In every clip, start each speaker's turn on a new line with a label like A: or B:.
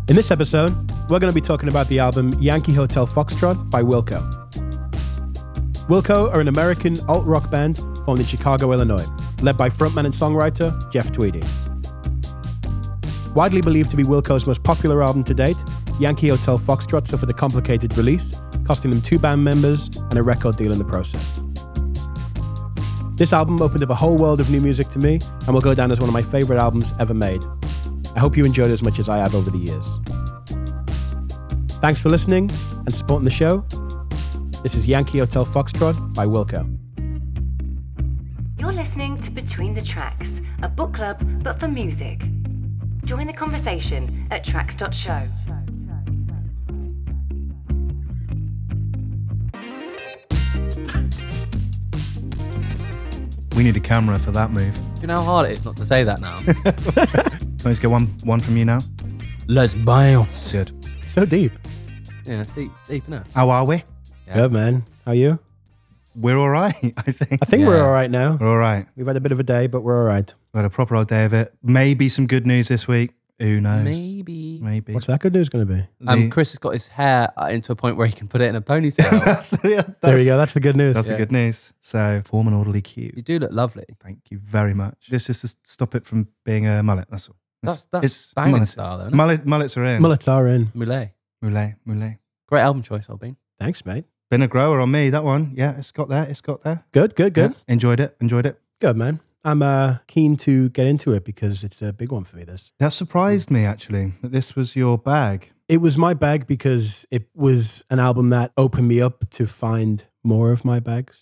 A: In this episode, we're going to be talking about the album Yankee Hotel Foxtrot by Wilco. Wilco are an American alt-rock band formed in Chicago, Illinois, led by frontman and songwriter Jeff Tweedy. Widely believed to be Wilco's most popular album to date, Yankee Hotel Foxtrot suffered a complicated release, costing them 2 band members and a record deal in the process. This album opened up a whole world of new music to me and will go down as one of my favorite albums ever made. I hope you enjoyed it as much as I have over the years. Thanks for listening and supporting the show. This is Yankee Hotel Foxtrot by Wilco.
B: You're listening to Between the Tracks, a book club but for music. Join the conversation at tracks.show.
C: We need a camera for that move.
D: Do you know how hard it is not to say that now?
C: Let's get one from you now.
D: Let's bounce.
C: Good.
A: So deep.
D: Yeah, it's deep, isn't it?
C: How are we?
D: Yeah.
A: Good, man. How are you?
C: We're all right, I think.
A: I think we're all right now.
C: We're all right.
A: We've had a bit of a day, but we're all right.
C: We had a proper old day of it. Maybe some good news this week. Who knows?
D: Maybe.
A: What's that good news going to be?
D: Chris has got his hair into a point where he can put it in a ponytail.
A: There we go. That's the good news.
C: That's the good news. So, form an orderly queue.
D: You do look lovely.
C: Thank you very much. This is to stop it from being a mullet. That's all.
D: That's banging style, though.
C: Mullets are in.
A: Mullets are in.
D: Moulet.
C: Great
D: album choice, Albin.
A: Thanks, mate.
C: Been a grower on me, that one. Yeah, it's got there.
A: Good.
C: Yeah, enjoyed it.
A: Good, man. I'm keen to get into it because it's a big one for me, this.
C: That surprised me, actually, that this was your bag.
A: It was my bag because it was an album that opened me up to find more of my bags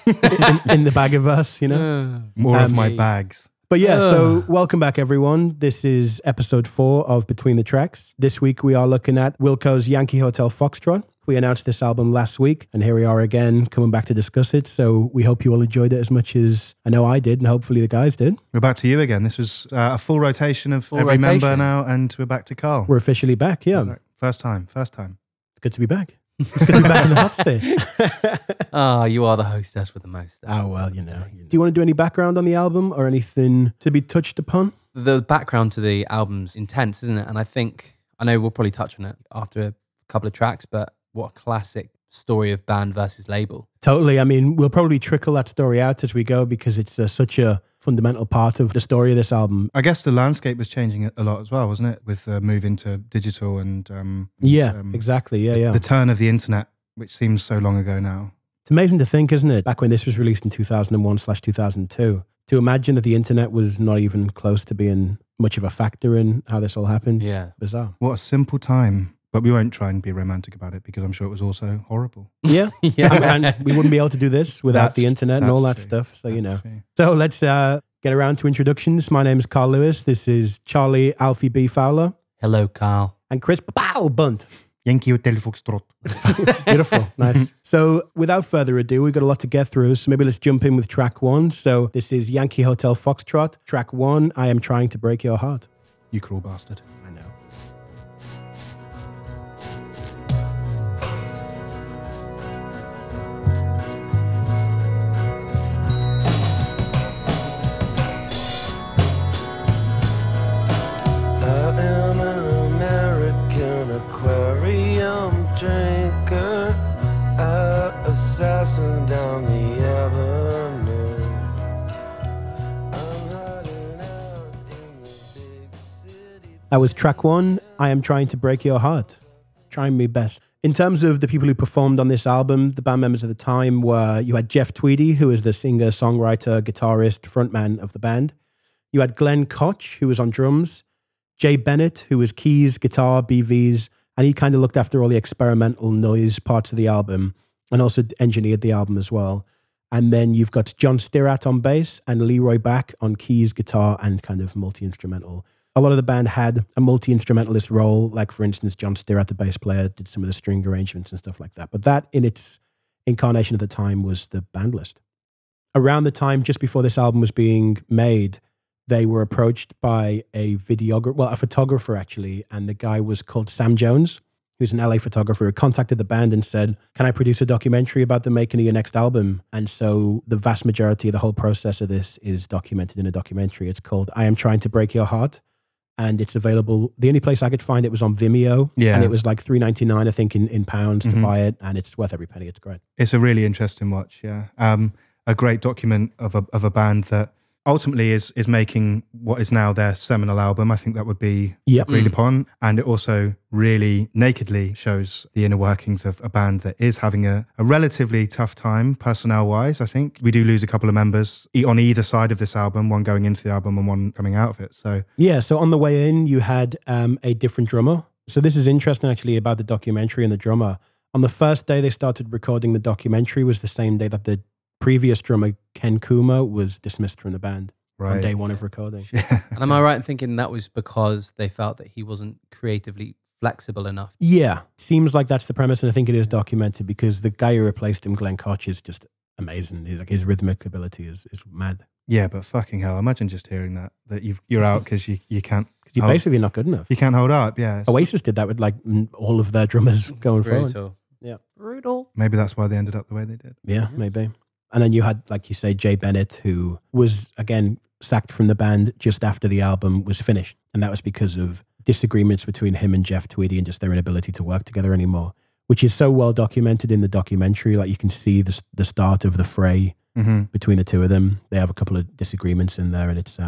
A: in the Bagaverse, you know?
C: More of my bags.
A: But yeah, so welcome back, everyone. This is episode 4 of Between the Tracks. This week we are looking at Wilco's Yankee Hotel Foxtrot. We announced this album last week, and here we are again, coming back to discuss it. So we hope you all enjoyed it as much as I know I did, and hopefully the guys did.
C: We're back to you again. This was a full rotation of every member now, and we're back to Carl.
A: We're officially back, yeah.
C: First time.
A: It's good to be back. It's good to be back in the hot seat.
D: You are the hostess with the most.
A: Oh, well, you know. Do you want to do any background on the album or anything to be touched upon?
D: The background to the album's intense, isn't it? And I know we'll probably touch on it after a couple of tracks, but what a classic story of band versus label.
A: Totally. I mean, we'll probably trickle that story out as we go because it's such a fundamental part of the story of this album.
C: I guess the landscape was changing a lot as well, wasn't it? With the move into digital and...
A: exactly. Yeah.
C: The turn of the internet, which seems so long ago now.
A: It's amazing to think, isn't it? Back when this was released in 2001/2002, to imagine that the internet was not even close to being much of a factor in how this all happened.
D: Yeah.
A: Bizarre.
C: What a simple time. But we won't try and be romantic about it because I'm sure it was also horrible.
A: Yeah. And we wouldn't be able to do this without the internet and all that stuff. So, you know. True. So let's get around to introductions. My name is Carl Lewis. This is Charlie Alfie B. Fowler.
D: Hello, Carl.
A: And Chris Bunt.
C: Yankee Hotel Foxtrot.
A: Beautiful. Nice. So without further ado, we've got a lot to get through. So maybe let's jump in with track 1. So this is Yankee Hotel Foxtrot. Track 1, I Am Trying to Break Your Heart.
C: You cruel bastard.
A: I know.
E: Drinker, assassin down the avenue. I'm hiding out in the big city.
A: That was track 1, I Am Trying to Break Your Heart. Trying my best. In terms of the people who performed on this album, the band members at the time were, you had Jeff Tweedy, who was the singer, songwriter, guitarist, frontman of the band. You had Glenn Koch, who was on drums. Jay Bennett, who was keys, guitar, BVs, and he kind of looked after all the experimental noise parts of the album and also engineered the album as well. And then you've got John Stirratt on bass and Leroy Back on keys, guitar, and kind of multi-instrumental. A lot of the band had a multi-instrumentalist role, like for instance, John Stirratt, the bass player, did some of the string arrangements and stuff like that. But that in its incarnation at the time was the band list. Around the time, just before this album was being made, they were approached by a photographer actually, and the guy was called Sam Jones, who's an LA photographer, who contacted the band and said, can I produce a documentary about the making of your next album? And so the vast majority of the whole process of this is documented in a documentary. It's called I Am Trying to Break Your Heart. and it's available. The only place I could find it was on Vimeo,
C: Yeah.
A: and it was like $3.99, I think, in pounds to
C: Mhm.
A: buy it, and it's worth every penny. It's great.
C: It's a really interesting watch, yeah. A great document of a band that ultimately is making what is now their seminal album. I think that would be
A: Yep.
C: agreed upon. And it also really nakedly shows the inner workings of a band that is having a relatively tough time personnel-wise, I think. We do lose a couple of members on either side of this album, one going into the album and one coming out of it. So
A: Yeah, so on the way in, you had a different drummer. So this is interesting, actually, about the documentary and the drummer. On the first day they started recording the documentary was the same day that the previous drummer, Ken Kuma, was dismissed from the band on day one of recording.
C: yeah.
D: And am I right in thinking that was because they felt that he wasn't creatively flexible enough?
A: Yeah, seems like that's the premise, and I think it is documented because the guy who replaced him, Glenn Koch, is just amazing. He's like, his rhythmic ability is mad.
C: Yeah, but fucking hell, imagine just hearing that you're out because you can't.
A: Because you're basically not good enough.
C: You can't hold up, yeah.
A: Oasis did that with like all of their drummers going forward.
D: Brutal.
A: Yeah.
D: Brutal.
C: Maybe that's why they ended up the way they did.
A: Yeah, maybe. And then you had, like you say, Jay Bennett, who was, again, sacked from the band just after the album was finished. And that was because of disagreements between him and Jeff Tweedy and just their inability to work together anymore, which is so well documented in the documentary. Like you can see the start of the fray between the two of them. They have a couple of disagreements in there, and it's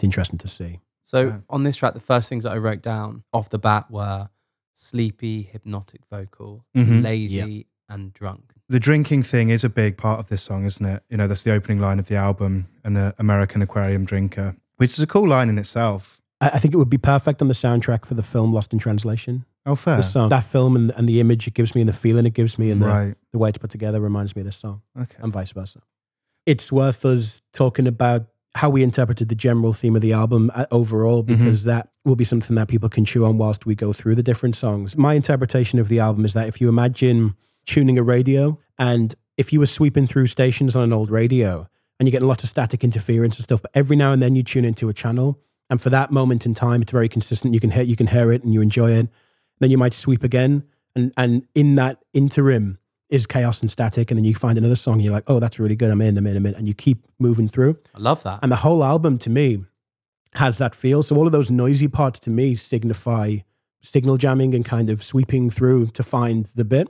A: interesting to see.
D: So on this track, the first things that I wrote down off the bat were sleepy, hypnotic vocal, lazy, and drunk.
C: The drinking thing is a big part of this song, isn't it? You know, that's the opening line of the album, an American aquarium drinker, which is a cool line in itself.
A: I think it would be perfect on the soundtrack for the film Lost in Translation.
C: Oh, fair.
A: The song, that film and the image it gives me and the feeling it gives me and
C: Right.
A: the way it's put together reminds me of this song,
C: Okay.
A: and vice versa. It's worth us talking about how we interpreted the general theme of the album overall, because that will be something that people can chew on whilst we go through the different songs. My interpretation of the album is that if you imagine tuning a radio, and if you were sweeping through stations on an old radio and you're getting lots of static interference and stuff, but every now and then you tune into a channel, and for that moment in time, it's very consistent. You can hear it and you enjoy it. Then you might sweep again, and in that interim is chaos and static, and then you find another song and you're like, oh, that's really good. I'm in, and you keep moving through.
D: I love that.
A: And the whole album to me has that feel. So all of those noisy parts to me signify signal jamming and kind of sweeping through to find the bit.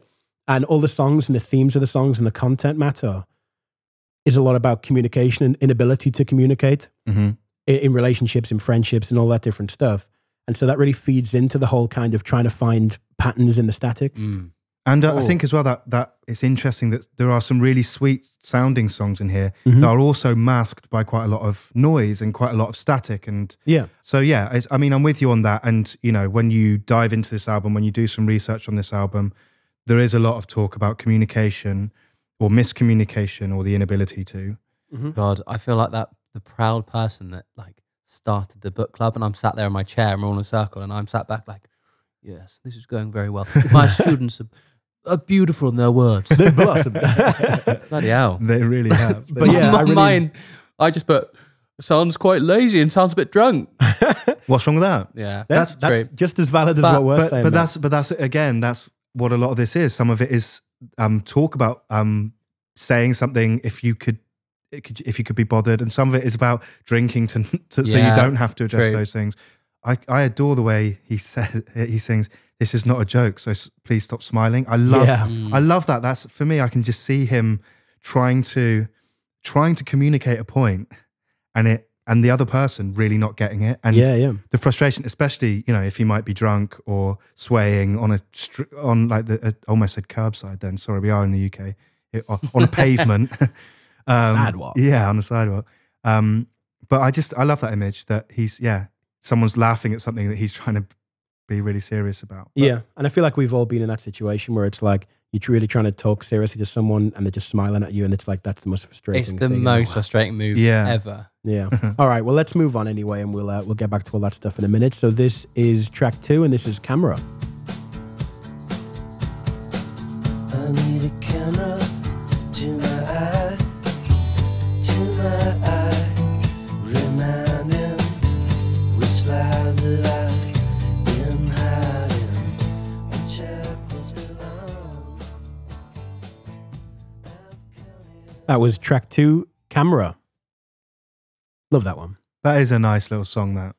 A: And all the songs and the themes of the songs and the content matter is a lot about communication and inability to communicate in relationships, in friendships, and all that different stuff. And so that really feeds into the whole kind of trying to find patterns in the static.
C: And I think as well that it's interesting that there are some really sweet sounding songs in here that are also masked by quite a lot of noise and quite a lot of static. And so, yeah, I mean, I'm with you on that. And, you know, when you dive into this album, when you do some research on this album, there is a lot of talk about communication or miscommunication or the inability to.
D: God, I feel like that the proud person that like started the book club, and I'm sat there in my chair and we're all in a circle and I'm sat back like, yes, this is going very well. My students are beautiful in their words.
A: They've blossomed.
D: Bloody hell.
C: They really have.
A: But yeah,
D: I just put, sounds quite lazy and sounds a bit drunk.
C: What's wrong with that?
D: Yeah,
A: that's
D: true.
A: just as valid as what we're saying.
C: But that's again, that's what a lot of this is. Some of it is talk about saying something if you could be bothered, and some of it is about drinking so you don't have to address those things. I adore the way he sings, "This is not a joke, so please stop smiling." I love that. That's for me. I can just see him trying to communicate a point, and the other person really not getting it, and the frustration, especially if he might be drunk or swaying on I almost said curbside. Then sorry, we are in the UK, on a pavement,
A: sidewalk.
C: Yeah, on the sidewalk. But I love that image that someone's laughing at something that he's trying to be really serious about. But,
A: and I feel like we've all been in that situation where it's like you're really trying to talk seriously to someone and they're just smiling at you, and it's like that's the most frustrating thing.
D: It's the most frustrating move ever.
A: Yeah. All right, well, let's move on anyway, and we'll get back to all that stuff in a minute. So this is track 2, and this is Camera.
E: I need a camera to my eye, reminding which lies that I've been hiding, when shackles belong.
A: That was track 2, Camera. Love that one.
C: that is a nice little song. That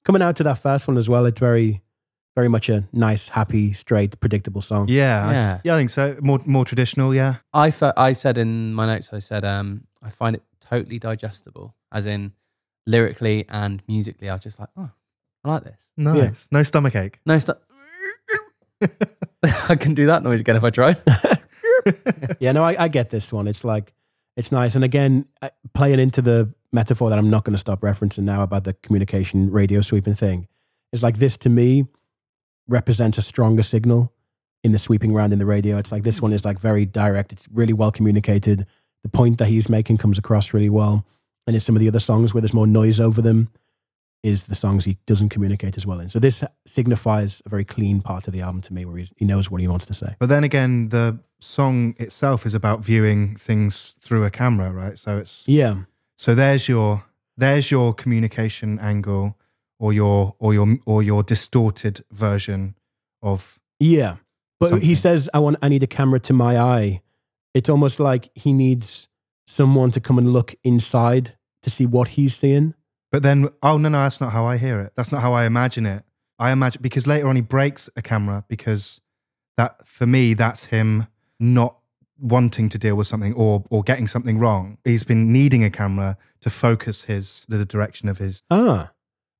A: Coming out to that first one as well, it's very much a nice, happy, straight, predictable song.
C: Yeah, I think so. More traditional, yeah.
D: I said in my notes, I said, I find it totally digestible, as in lyrically and musically. I was just like, oh, I like this.
C: Nice.
A: Yeah.
C: No stomachache.
D: No stuff. I can do that noise again if I tried.
A: Yeah, no, I get this one. It's like, it's nice. And again, playing into the metaphor that I'm not going to stop referencing now about the communication radio sweeping thing, is like this to me represents a stronger signal in the sweeping round in the radio. It's like this one is like very direct. It's really well communicated. The point that he's making comes across really well. And in some of the other songs where there's more noise over them is the songs he doesn't communicate as well in. So this signifies a very clean part of the album to me, where he knows what he wants to say.
C: But then again, the song itself is about viewing things through a camera, right? So it's So there's your communication angle, or your distorted version of
A: But
C: something.
A: he says, I need a camera to my eye. It's almost like he needs someone to come and look inside to see what he's seeing.
C: But then, oh no, that's not how I hear it. That's not how I imagine it. I imagine, because later on he breaks a camera, because that, for me, that's him not wanting to deal with something or getting something wrong. He's been needing a camera to focus the direction of his.
A: I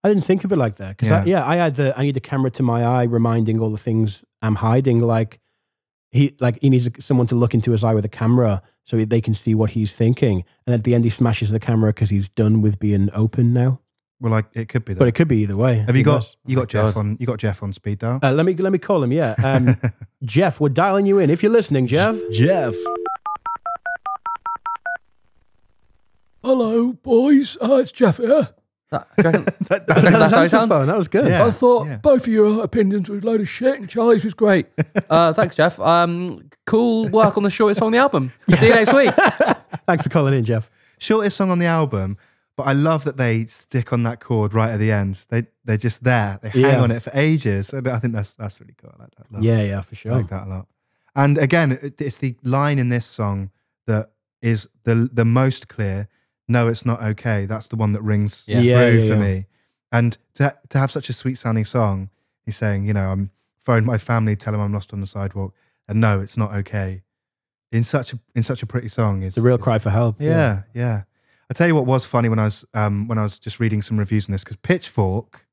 A: didn't think of it like that. Because I need a camera to my eye, reminding all the things I'm hiding. Like he needs someone to look into his eye with a camera so they can see what he's thinking. And at the end, he smashes the camera because he's done with being open now.
C: Well, like it could be that.
A: But it could be either way.
C: Have you got Jeff on? You got Jeff on speed dial?
A: Let me call him. Yeah, Jeff, we're dialing you in. If you're listening, Jeff.
F: Hello, boys. It's Jeff here.
A: That's how it sounds. That was good.
C: Yeah.
F: I thought both of your opinions were a load of shit, and Charlie's was great.
D: Thanks, Jeff. Cool work on the shortest song on the album. See you next week.
A: Thanks for calling in, Jeff.
C: Shortest song on the album, but I love that they stick on that chord right at the end. They're just there. They hang on it for ages. And I think that's really cool. I like that a lot.
A: Yeah, for sure.
C: I like that a lot. And again, it's the line in this song that is the most clear. No, it's not okay. That's the one that rings through for me. And to have such a sweet sounding song, he's saying, I'm phoned my family, tell them I'm lost on the sidewalk, and no, it's not okay. In such a pretty song,
A: it's a real cry for help.
C: Yeah. I tell you what was funny when I was just reading some reviews on this, because Pitchfork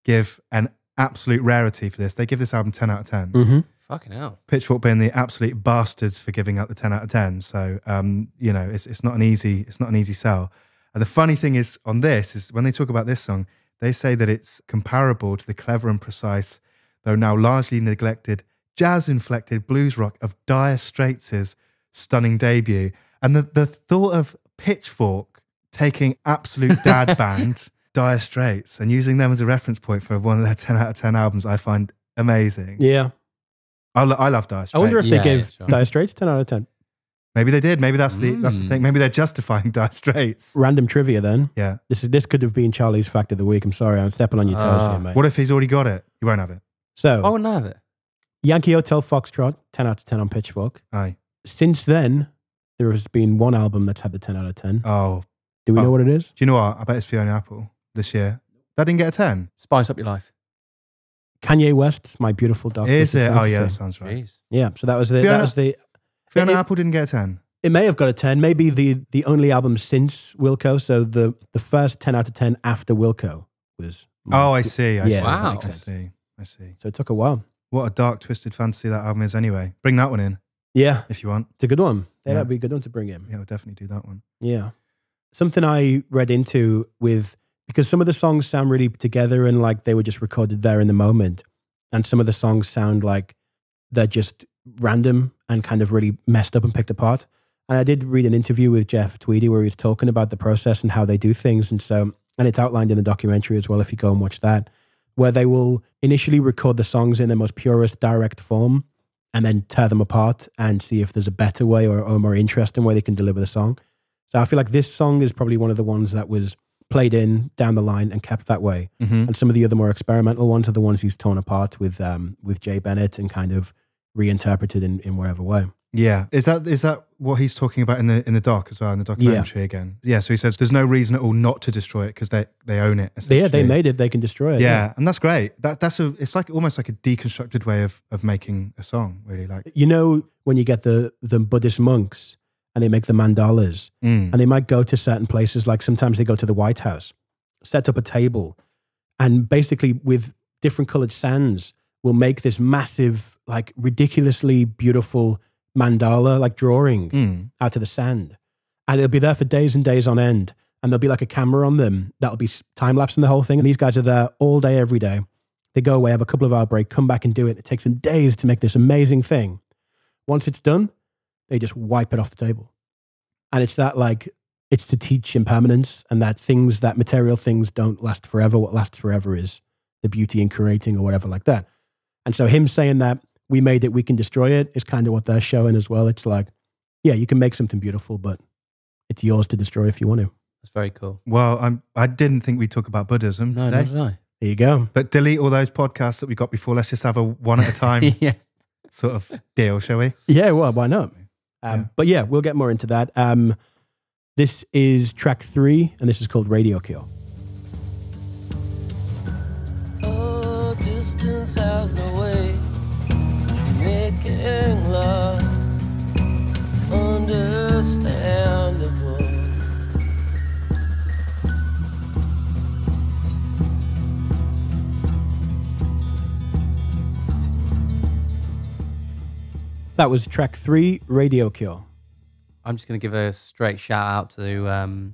C: give an absolute rarity for this. They give this album 10 out of 10.
A: Mm-hmm.
D: Fucking hell.
C: Pitchfork being the absolute bastards for giving out the 10 out of 10. So, it's not an easy sell. And the funny thing is on this is when they talk about this song, they say that it's comparable to the clever and precise, though now largely neglected, jazz-inflected blues rock of Dire Straits' stunning debut. And the thought of Pitchfork taking absolute dad band Dire Straits and using them as a reference point for one of their 10 out of 10 albums, I find amazing.
A: Yeah.
C: I love Dire Straits.
A: I wonder if they gave Dire Straits 10 out of 10.
C: Maybe they did. Maybe that's the thing. Maybe they're justifying Dire Straits.
A: Random trivia then.
C: Yeah.
A: This could have been Charlie's fact of the week. I'm sorry, I'm stepping on your toes here, mate.
C: What if he's already got it? You won't have it.
A: So
D: I wouldn't have it.
A: Yankee Hotel Foxtrot, 10 out of 10 on Pitchfork.
C: Aye.
A: Since then, there has been one album that's had the 10 out of 10.
C: Oh.
A: Do we know what it is?
C: Do you know what? I bet it's Fiona Apple this year. That didn't get a 10.
D: Spice up your life.
A: Kanye West's My Beautiful Dark
C: Is
A: Twisted
C: it? Oh
A: Fantasy.
C: yeah, that sounds right.
D: Jeez.
A: Yeah, so that was the
C: Fiona Apple didn't get a 10.
A: It may have got a 10. Maybe the only album since Wilco. So the first 10 out of 10 after Wilco was.
C: Oh, I see. I see.
D: Wow.
C: I see.
A: So it took a while.
C: What a dark, twisted fantasy that album is anyway. Bring that one in
A: Yeah,
C: if you want.
A: it's a good one.
C: Yeah.
A: That'd be a good one to bring in.
C: Yeah, we'll definitely do that one.
A: Yeah. Something I read into because some of the songs sound really together and like they were just recorded there in the moment. And some of the songs sound like they're just random and kind of really messed up and picked apart. And I did read an interview with Jeff Tweedy where he was talking about the process and how they do things. And it's outlined in the documentary as well, if you go and watch that, where they will initially record the songs in the most purest, direct form and then tear them apart and see if there's a better way or a more interesting way they can deliver the song. So I feel like this song is probably one of the ones that was played in down the line and kept that way.
C: Mm-hmm.
A: And some of the other more experimental ones are the ones he's torn apart with Jay Bennett and kind of reinterpreted in whatever way.
C: Yeah. Is that what he's talking about in the doc as well, in the documentary again? Yeah. So he says there's no reason at all not to destroy it because they own it.
A: Yeah, they made it. They can destroy it.
C: Yeah, and that's great. It's like almost like a deconstructed way of making a song, really. Like,
A: you know, when you get the Buddhist monks and they make the mandalas, and they might go to certain places, like sometimes they go to the White House, set up a table, and basically with different colored sands will make this massive, like ridiculously beautiful mandala, like drawing out of the sand. And it'll be there for days and days on end. And there'll be like a camera on them that'll be time-lapsing the whole thing. And these guys are there all day, every day. They go away, have a couple of hour break, come back and do it. It takes them days to make this amazing thing. Once it's done, they just wipe it off the table. And it's that, like, it's to teach impermanence and that material things don't last forever. What lasts forever is the beauty in creating or whatever like that. And so him saying that we made it, we can destroy it is kind of what they're showing as well. It's like, yeah, you can make something beautiful, but it's yours to destroy if you want to.
D: That's very cool.
C: Well, I didn't think we'd talk about Buddhism
D: No,
C: today.
D: not did I.
A: There you go.
C: But delete all those podcasts that we got before. Let's just have a one at a time
D: Yeah.
C: sort of deal, shall we?
A: Yeah, well, why not? But yeah, we'll get more into that. This is track 3, and this is called Radio Kill.
E: Oh, distance has no way of making love understandable.
A: That was track 3, Radio Kill.
D: I'm just going to give a straight shout out to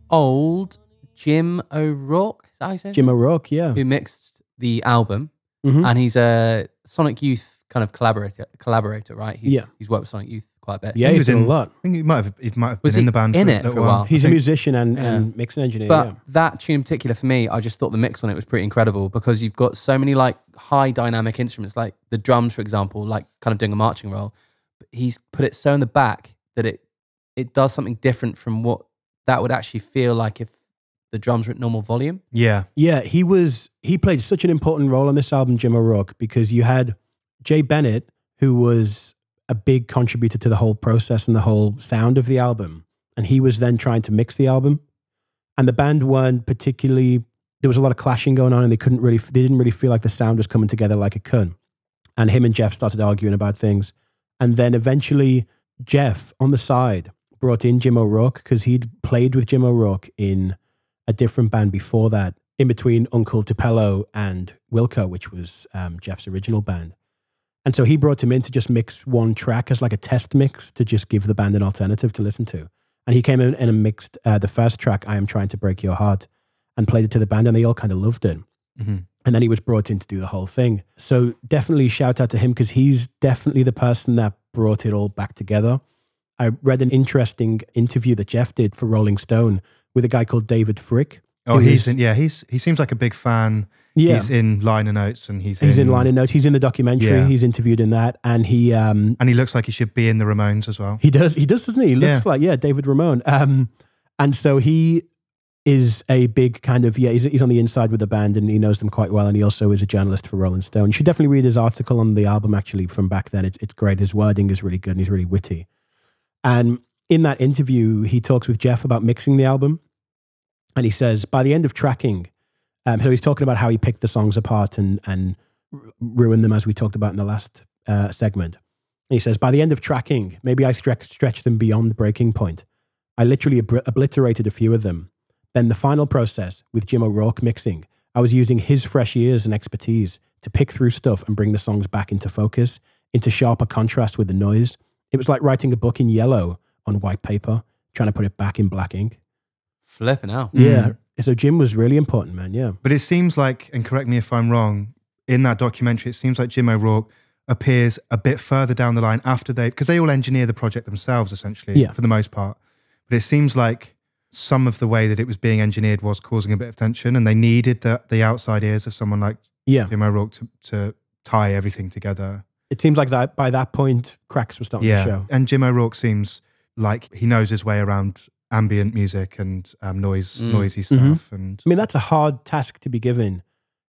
D: old Jim O'Rourke. Is that how you say it?
A: Jim O'Rourke, yeah.
D: Who mixed the album.
A: Mhm.
D: And he's a Sonic Youth kind of collaborator, right?
A: Yeah.
D: He's worked with Sonic Youth quite a bit.
A: Yeah, he's done a lot.
C: I think he might have
D: Was
C: been in
D: he
C: the band
D: in
C: for
D: it
C: a
D: for a while?
A: He's
C: I
A: a
C: think.
A: musician and
D: Yeah.
A: mixing engineer,
D: But
A: yeah.
D: that tune in particular for me, I just thought the mix on it was pretty incredible because you've got so many like high dynamic instruments, like the drums, for example, like kind of doing a marching role. But he's put it so in the back that it does something different from what that would actually feel like if the drums were at normal volume.
C: Yeah.
A: Yeah, he played such an important role on this album, Jim O'Rourke, because you had Jay Bennett, who was a big contributor to the whole process and the whole sound of the album. And he was then trying to mix the album. And the band weren't particularly, there was a lot of clashing going on and they didn't really feel like the sound was coming together like it could. And him and Jeff started arguing about things. And then eventually Jeff, on the side, brought in Jim O'Rourke because he'd played with Jim O'Rourke in a different band before that, in between Uncle Tupelo and Wilco, which was Jeff's original band. And so he brought him in to just mix one track as like a test mix to just give the band an alternative to listen to. And he came in and mixed the first track, I Am Trying to Break Your Heart, and played it to the band, and they all kind of loved it.
C: Mm-hmm.
A: And then he was brought in to do the whole thing. So definitely shout out to him because he's definitely the person that brought it all back together. I read an interesting interview that Jeff did for Rolling Stone with a guy called David Frick.
C: Oh, he seems like a big fan.
A: Yeah.
C: He's in liner notes and he's
A: in liner notes. He's in the documentary.
C: Yeah.
A: He's interviewed in that. And he
C: looks like he should be in the Ramones as well.
A: He does, doesn't he? He looks like, David Ramone. And so he is a big kind of, he's on the inside with the band and he knows them quite well. And he also is a journalist for Rolling Stone. You should definitely read his article on the album actually from back then. It's great. His wording is really good and he's really witty. And in that interview, he talks with Jeff about mixing the album. And he says, by the end of tracking, so he's talking about how he picked the songs apart and ruined them, as we talked about in the last segment. And he says, by the end of tracking, maybe I stretched them beyond breaking point. I literally obliterated a few of them. Then the final process with Jim O'Rourke mixing, I was using his fresh ears and expertise to pick through stuff and bring the songs back into focus, into sharper contrast with the noise. It was like writing a book in yellow on white paper, trying to put it back in black ink.
D: Flipping out.
A: Yeah. So Jim was really important, man. Yeah.
C: But it seems like, and correct me if I'm wrong, in that documentary, it seems like Jim O'Rourke appears a bit further down the line after because they all engineer the project themselves, essentially, for the most part. But it seems like some of the way that it was being engineered was causing a bit of tension and they needed the outside ears of someone like Jim O'Rourke to tie everything together.
A: It seems like that by that point, cracks were starting to show.
C: And Jim O'Rourke seems like he knows his way around ambient music and noisy stuff.
A: Mm-hmm.
C: And
A: I mean, that's a hard task to be given,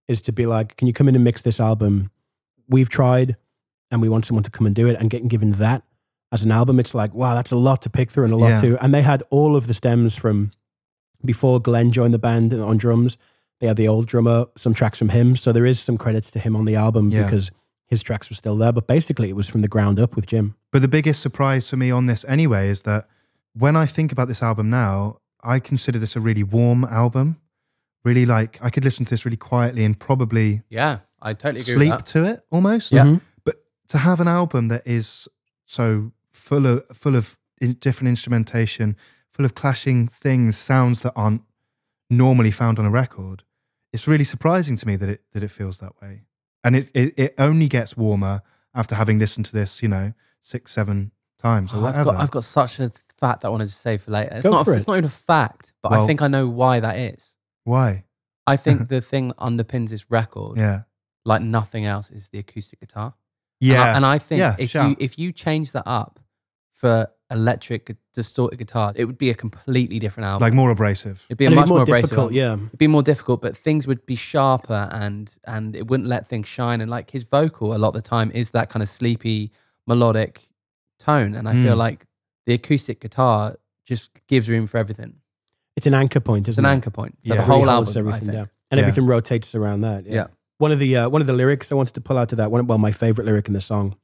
A: is to be like, can you come in and mix this album? We've tried and we want someone to come and do it, and getting given that. as an album, it's like, wow, that's a lot to pick through and a lot to. And they had all of the stems from before Glenn joined the band on drums. They had the old drummer, some tracks from him. So there is some credits to him on the album because his tracks were still there. But basically, it was from the ground up with Jim.
C: But the biggest surprise for me on this anyway is that when I think about this album now, I consider this a really warm album. Really like, I could listen to this really quietly and probably
D: I totally agree with that.
C: to it almost.
A: Yeah.
C: But to have an album that is so full of different instrumentation, full of clashing things, sounds that aren't normally found on a record, it's really surprising to me that it feels that way. And it only gets warmer after having listened to this, 6, 7 times or whatever.
D: I've got such a fact that I wanted to say for later. It's
A: Go
D: not
A: for it.
D: It's not even a fact, but I think I know why that is.
C: Why?
D: I think the thing that underpins this record,
C: Yeah.
D: like nothing else, is the acoustic guitar.
C: Yeah.
D: And I think
C: shout.
D: if you change that up for electric distorted guitar, it would be a completely different album.
C: Like more abrasive.
D: It'd be a
A: And
D: much
A: it'd be
D: more abrasive
A: difficult,
D: album.
A: yeah.
D: It'd be more difficult, but things would be sharper and it wouldn't let things shine. And like his vocal a lot of the time is that kind of sleepy, melodic tone. And I feel like the acoustic guitar just gives room for everything.
A: It's an anchor point,
D: It's
A: isn't
D: an
A: it?
D: anchor point for
C: Yeah.
D: the
A: It really
D: whole
A: holds
D: album, I
A: everything
D: think.
A: down. And everything rotates around that.
D: Yeah.
A: One of the lyrics I wanted to pull out of that, my favorite lyric in the song.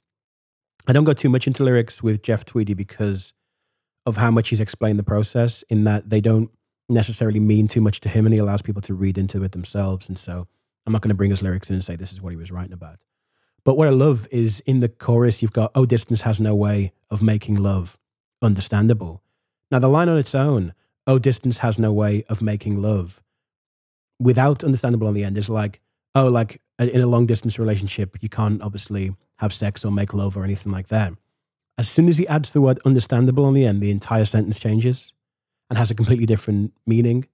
A: I don't go too much into lyrics with Jeff Tweedy because of how much he's explained the process, in that they don't necessarily mean too much to him and he allows people to read into it themselves. And so I'm not going to bring his lyrics in and say this is what he was writing about. But what I love is in the chorus, you've got, oh, distance has no way of making love understandable. Now the line on its own, oh, distance has no way of making love, without understandable on the end, is like, oh, like in a long distance relationship, you can't obviously have sex or make love or anything like that. As soon as he adds the word understandable on the end, the entire sentence changes and has a completely different meaning.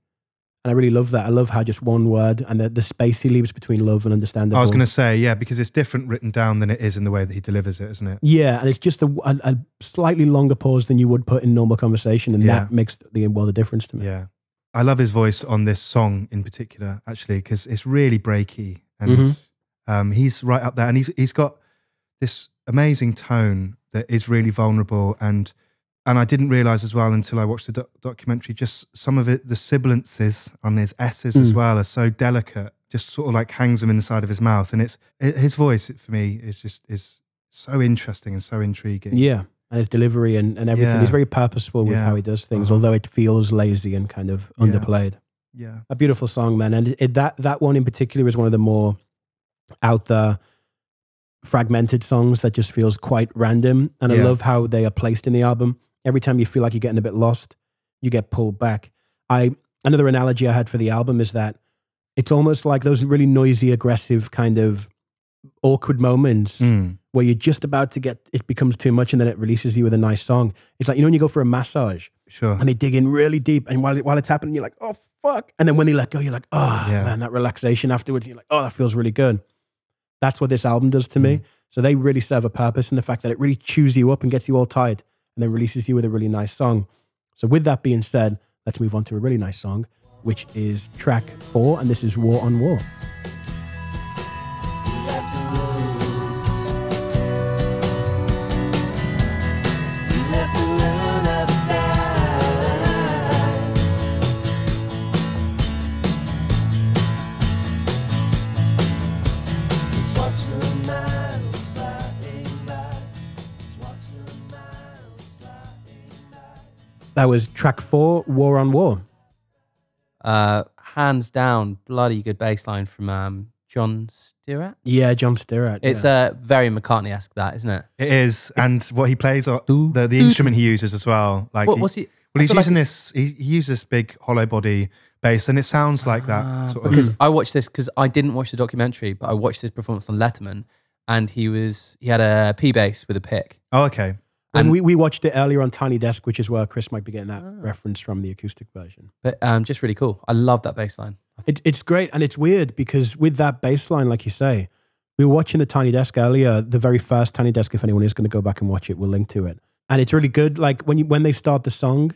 A: And I really love that. I love how just one word and the space he leaves between love and understandable.
C: I was going to say, because it's different written down than it is in the way that he delivers it, isn't it?
A: Yeah, and it's just a slightly longer pause than you would put in normal conversation, and that makes the world of difference to me.
C: Yeah. I love his voice on this song in particular, actually, because it's really breaky. And he's right up there. And he's got this amazing tone that is really vulnerable. And I didn't realize as well until I watched the documentary, just some of it, the sibilances on his S's as well are so delicate, just sort of like hangs them inside of his mouth. And his voice for me is so interesting and so intriguing.
A: Yeah, and his delivery and everything.
C: Yeah.
A: He's very purposeful with how he does things, although it feels lazy and kind of underplayed.
C: Yeah.
A: A beautiful song, man. And that one in particular is one of the more out there, fragmented songs that just feels quite random. And I love how they are placed in the album. Every time you feel like you're getting a bit lost, you get pulled back. Another analogy I had for the album is that it's almost like those really noisy, aggressive, kind of awkward moments where you're just about to it becomes too much and then it releases you with a nice song. It's like, when you go for a massage and they dig in really deep, and while it's happening, you're like, oh, fuck. And then when they let go, you're like, oh, man, that relaxation afterwards, you're like, oh, that feels really good. That's what this album does to me. So they really serve a purpose in the fact that it really chews you up and gets you all tired and then releases you with a really nice song. So with that being said, let's move on to a really nice song, which is track 4, and this is War on War. That was track 4, War on War.
D: Hands down, bloody good bass line from John Stewart.
A: Yeah, John Stewart.
D: It's very McCartney-esque, that, isn't it?
C: It is. And what he plays, the instrument he uses as well. Like
D: What's he?
C: Well, he's using this, he uses this big hollow body bass, and it sounds like that. Sort
D: Because
C: of.
D: I watched this, because I didn't watch the documentary, but I watched his performance on Letterman, and he had a P bass with a pick.
C: Oh, okay.
A: And we watched it earlier on Tiny Desk, which is where Chris might be getting that reference from, the acoustic version.
D: But just really cool. I love that bass line.
A: It's great, and it's weird because with that bass line, like you say, we were watching the Tiny Desk earlier, the very first Tiny Desk. If anyone is going to go back and watch it, we'll link to it. And it's really good. Like when they start the song,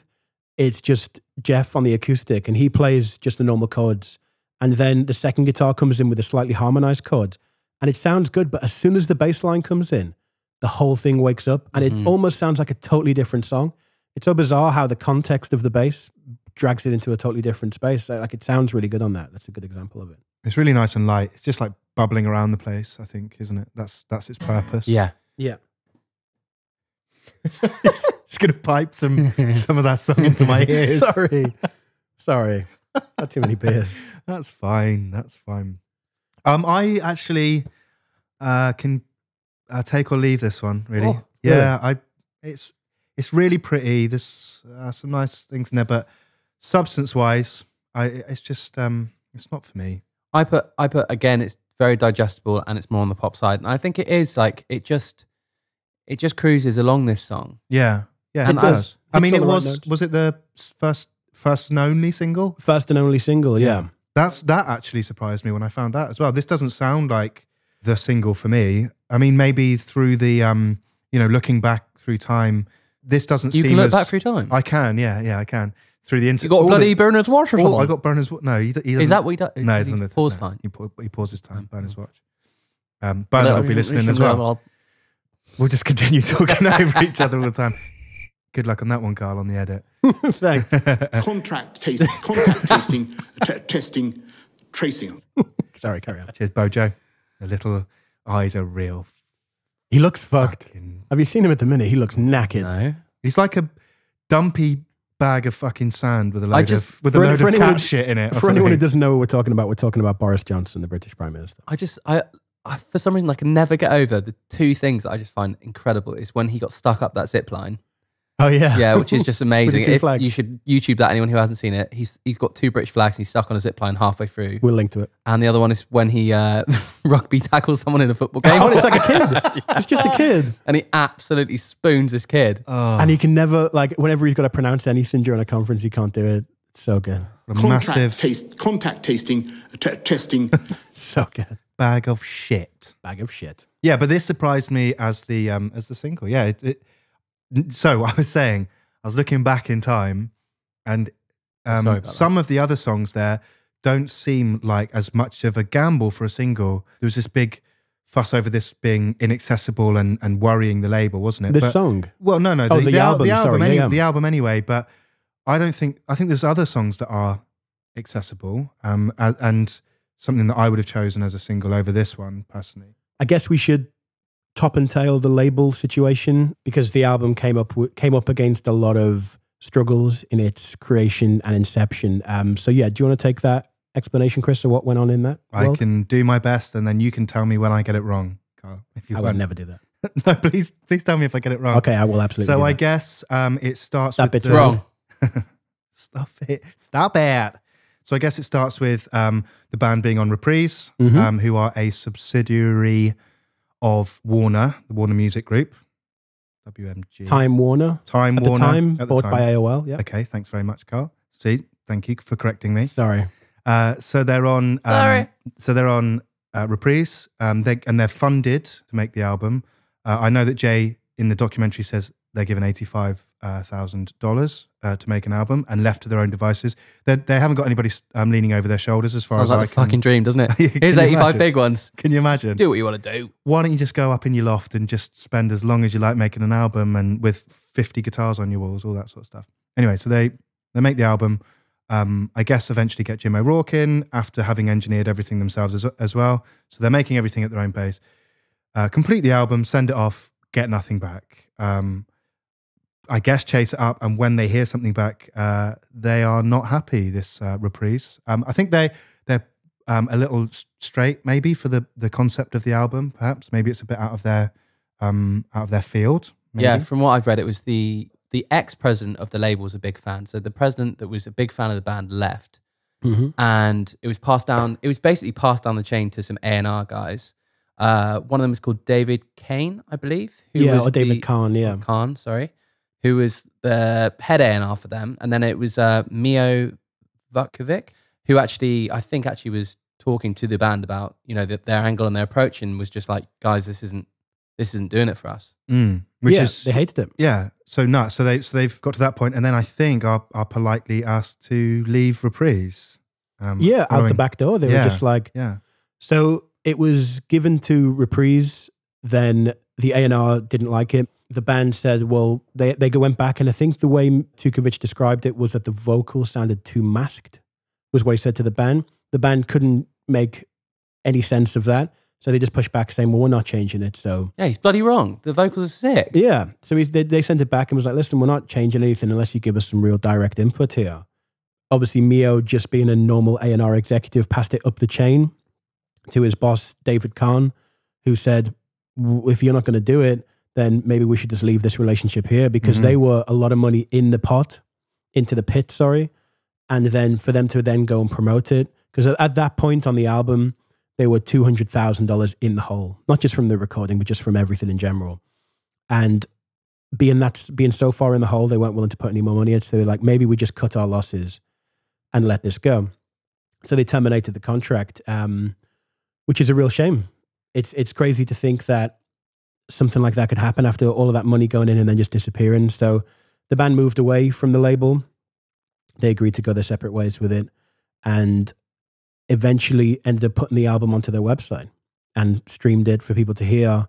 A: it's just Jeff on the acoustic, and he plays just the normal chords. And then the second guitar comes in with a slightly harmonized chord, and it sounds good. But as soon as the bass line comes in, the whole thing wakes up, and it almost sounds like a totally different song. It's so bizarre how the context of the bass drags it into a totally different space. So, like, it sounds really good on that. That's a good example of it.
C: It's really nice and light. It's just like bubbling around the place, I think, isn't it? That's its purpose.
D: Yeah.
A: Yeah.
C: Just going to pipe some of that song into my ears.
A: Sorry. Not too many beers.
C: That's fine. I actually can take or leave this one, really.
A: Oh,
C: yeah, it's really pretty. There's some nice things in there, but substance-wise, it's just it's not for me.
D: I put again, it's very digestible and it's more on the pop side. And I think it is like it just cruises along this song.
C: Yeah,
A: And
C: it does. I mean,
A: Hits
C: it
A: all the right notes.
C: was it the first and only single?
A: First and only single, yeah.
C: That actually surprised me when I found out as well. This doesn't sound like the single for me. I mean, maybe through the looking back through time, this doesn't
D: You
C: seem
D: can look
C: as,
D: back through time.
C: I can, yeah, I can. Through the internet.
D: You got bloody Bernard's watch or something?
C: I got Bernard's watch. No, he doesn't.
D: Is that what he does?
C: No,
D: he pause fine.
C: He pauses time. Bernard's watch. Bernard will be listening as well. We'll just continue talking over each other all the time. Good luck on that one, Carl, on the edit.
A: Thanks.
G: Contact tasting, testing, tracing.
A: Sorry, carry on.
C: Cheers, Bojo. The little eyes are real.
A: He looks fucked.
C: Fucking-
A: Have you seen him at the minute? He looks knackered.
D: No.
C: He's like a dumpy bag of fucking sand with a load of
A: for anyone
C: cat
A: who-
C: shit in it. or
A: For anyone who
C: something.
A: doesn't know what we're talking about Boris Johnson, the British Prime Minister.
D: I for some reason I can never get over the two things that I just find incredible is when he got stuck up that zip line.
A: Oh, yeah.
D: Yeah, which is just amazing.
A: With the two
D: If
A: flags.
D: you should YouTube that, anyone who hasn't seen it. He's got two British flags and he's stuck on a zip line halfway through.
A: We'll link to it.
D: And the other one is when he rugby tackles someone in a football game.
A: Oh, and it's like a kid. It's just a kid.
D: And he absolutely spoons this kid.
A: And he can never, like, whenever he's got to pronounce anything during a conference, he can't do it. It's so good.
C: A massive
G: Contact tasting, testing.
A: So good.
C: bag of shit.
A: Bag of shit.
C: Yeah, but this surprised me as the single. Yeah. So I was saying, I was looking back in time, and
D: Sorry about
C: some of the other songs there don't seem like as much of a gamble for a single. There was this big fuss over this being inaccessible and worrying the label, wasn't it?
A: This song.
C: Well, no,
A: Oh, the album, sorry, yeah.
C: The album anyway. But I think there's other songs that are accessible, and something that I would have chosen as a single over this one personally.
A: I guess we should top and tail the label situation because the album came up against a lot of struggles in its creation and inception. So yeah, do you want to take that explanation, Chris, of what went on in that world?
C: I can do my best, and then you can tell me when I get it wrong, Carl. If you
A: I would never do that.
C: No, please tell me if I get it wrong.
A: Okay, I will absolutely.
C: So
A: do
C: I
A: that.
C: guess it starts
A: That
C: with
A: bit's
C: the,
D: wrong.
C: Stop it. So I guess it starts with the band being on Reprise,
A: Mhm.
C: who are a subsidiary of Warner, the Warner Music Group, WMG.
A: Time Warner
C: Time
A: at
C: Warner.
A: the time,
C: at the
A: bought
C: time.
A: by AOL. Yeah.
C: Okay, thanks very much, Carl. See, thank you for correcting me.
A: Sorry.
C: So they're on.
D: Sorry.
C: So they're on Reprise, they're funded to make the album. I know that Jay in the documentary says they're given $85,000 to make an album and left to their own devices. They haven't got anybody leaning over their shoulders as far
D: Sounds
C: as
D: like
C: I
D: the
C: can.
D: fucking dream, doesn't it?
C: Can
D: Here's
C: you
D: 85
C: imagine?
D: big ones.
C: Can you imagine?
D: Do what you want to do.
C: Why don't you just go up in your loft and just spend as long as you like making an album and with 50 guitars on your walls, all that sort of stuff. Anyway, so they make the album. I guess eventually get Jim O'Rourke in after having engineered everything themselves as well. So they're making everything at their own pace. Complete the album, send it off, get nothing back. I guess chase it up, and when they hear something back, they are not happy. This Reprise. I think they're a little straight, maybe for the concept of the album. Perhaps maybe it's a bit out of their field. Maybe.
D: Yeah, from what I've read, it was the ex-president of the label was a big fan. So the president that was a big fan of the band left,
A: Mhm.
D: and it was passed down. It was basically passed down the chain to some A&R guys. One of them is called David Kane, I believe.
A: Yeah,
D: was
A: or David Kahn. Yeah.
D: Khan, sorry, who was the head A&R for them, and then it was Mio Vukovic, who I think was talking to the band about their angle and their approach, and was just like, guys, this isn't doing it for us.
C: Which
A: Yeah,
C: is
A: they hated it.
C: yeah. So nuts. So they've got to that point, and then I think are politely asked to leave Reprise.
A: Yeah, out the
C: following-
A: back door. They
C: Yeah.
A: were just like,
C: Yeah.
A: so it was given to Reprise. Then the A&R didn't like it. The band said, well, they went back, and I think the way Tukovic described it was that the vocals sounded too masked, was what he said to the band. The band couldn't make any sense of that, so they just pushed back saying, well, we're not changing it. So
D: Yeah, he's bloody wrong. The vocals are sick.
A: yeah, so they sent it back and was like, listen, we're not changing anything unless you give us some real direct input here. Obviously, Mio, just being a normal A&R executive, passed it up the chain to his boss, David Kahn, who said, if you're not going to do it, then maybe we should just leave this relationship here, because they were a lot of money in the pot, into the pit, sorry. And then for them to then go and promote it, because at that point on the album, they were $200,000 in the hole, not just from the recording, but just from everything in general. And being so far in the hole, they weren't willing to put any more money in. So they're like, maybe we just cut our losses and let this go. So they terminated the contract, which is a real shame. It's crazy to think that something like that could happen after all of that money going in and then just disappearing. So the band moved away from the label. They agreed to go their separate ways with it, and eventually ended up putting the album onto their website and streamed it for people to hear.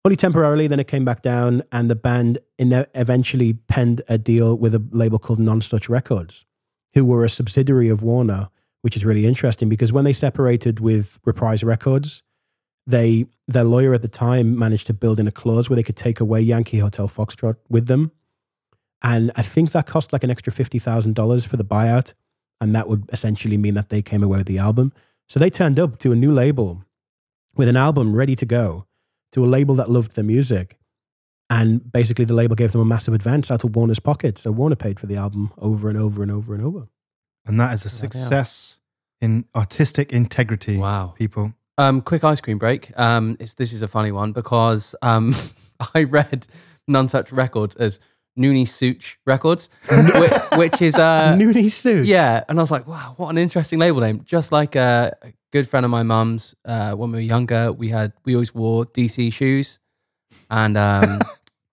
A: Only temporarily, then it came back down, and the band eventually penned a deal with a label called Non-Such Records, who were a subsidiary of Warner, which is really interesting because when they separated with Reprise Records, their lawyer at the time managed to build in a clause where they could take away Yankee Hotel Foxtrot with them. And I think that cost like an extra $50,000 for the buyout. And that would essentially mean that they came away with the album. So they turned up to a new label with an album ready to go, to a label that loved their music. And basically the label gave them a massive advance out of Warner's pocket. So Warner paid for the album over and over and over and over.
C: And that is a success in artistic integrity.
D: Wow.
C: People.
D: Quick ice cream break. This is a funny one because I read None Such Records as Noonie Such Records, which is
A: Noonie Such.
D: Yeah, and I was like, wow, what an interesting label name. Just like a good friend of my mum's, when we were younger, we always wore DC shoes, and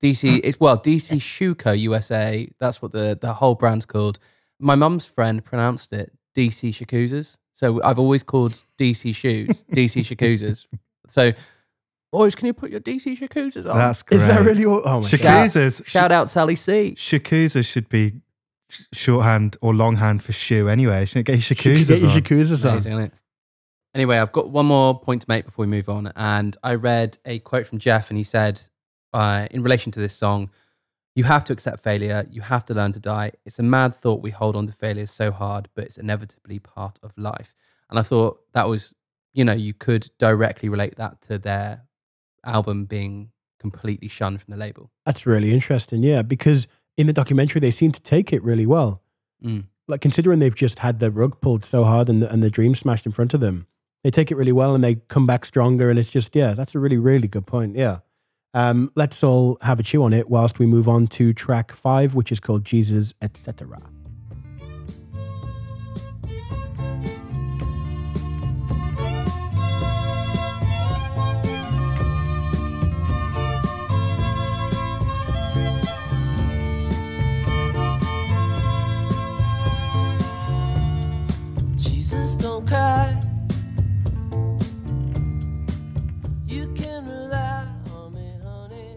D: DC Shuko USA. That's what the whole brand's called. My mum's friend pronounced it DC Shakuzas. So I've always called DC shoes DC Shakuzas. So, boys, can you put your DC Shakuzas on?
C: That's great.
A: Is that really all? Oh my
C: Shakuzas.
A: God.
D: Shout out Sally C.
C: Shakuzas should be shorthand or longhand for shoe anyway. Shouldn't get your
A: Get
C: Shakuzas
A: your
C: on.
A: Shakuzas on.
D: Amazing, isn't it? Anyway, I've got one more point to make before we move on. And I read a quote from Jeff, and he said, in relation to this song, you have to accept failure. You have to learn to die. It's a mad thought we hold on to failure so hard, but it's inevitably part of life. And I thought that was, you could directly relate that to their album being completely shunned from the label.
A: That's really interesting, yeah, because in the documentary, they seem to take it really well. Like, considering they've just had the rug pulled so hard and the dream smashed in front of them, they take it really well and they come back stronger. And it's just, yeah, that's a really, really good point, yeah. Let's all have a chew on it whilst we move on to track 5, which is called Jesus, Etc.
E: Jesus, don't cry. You can rely on me, honey.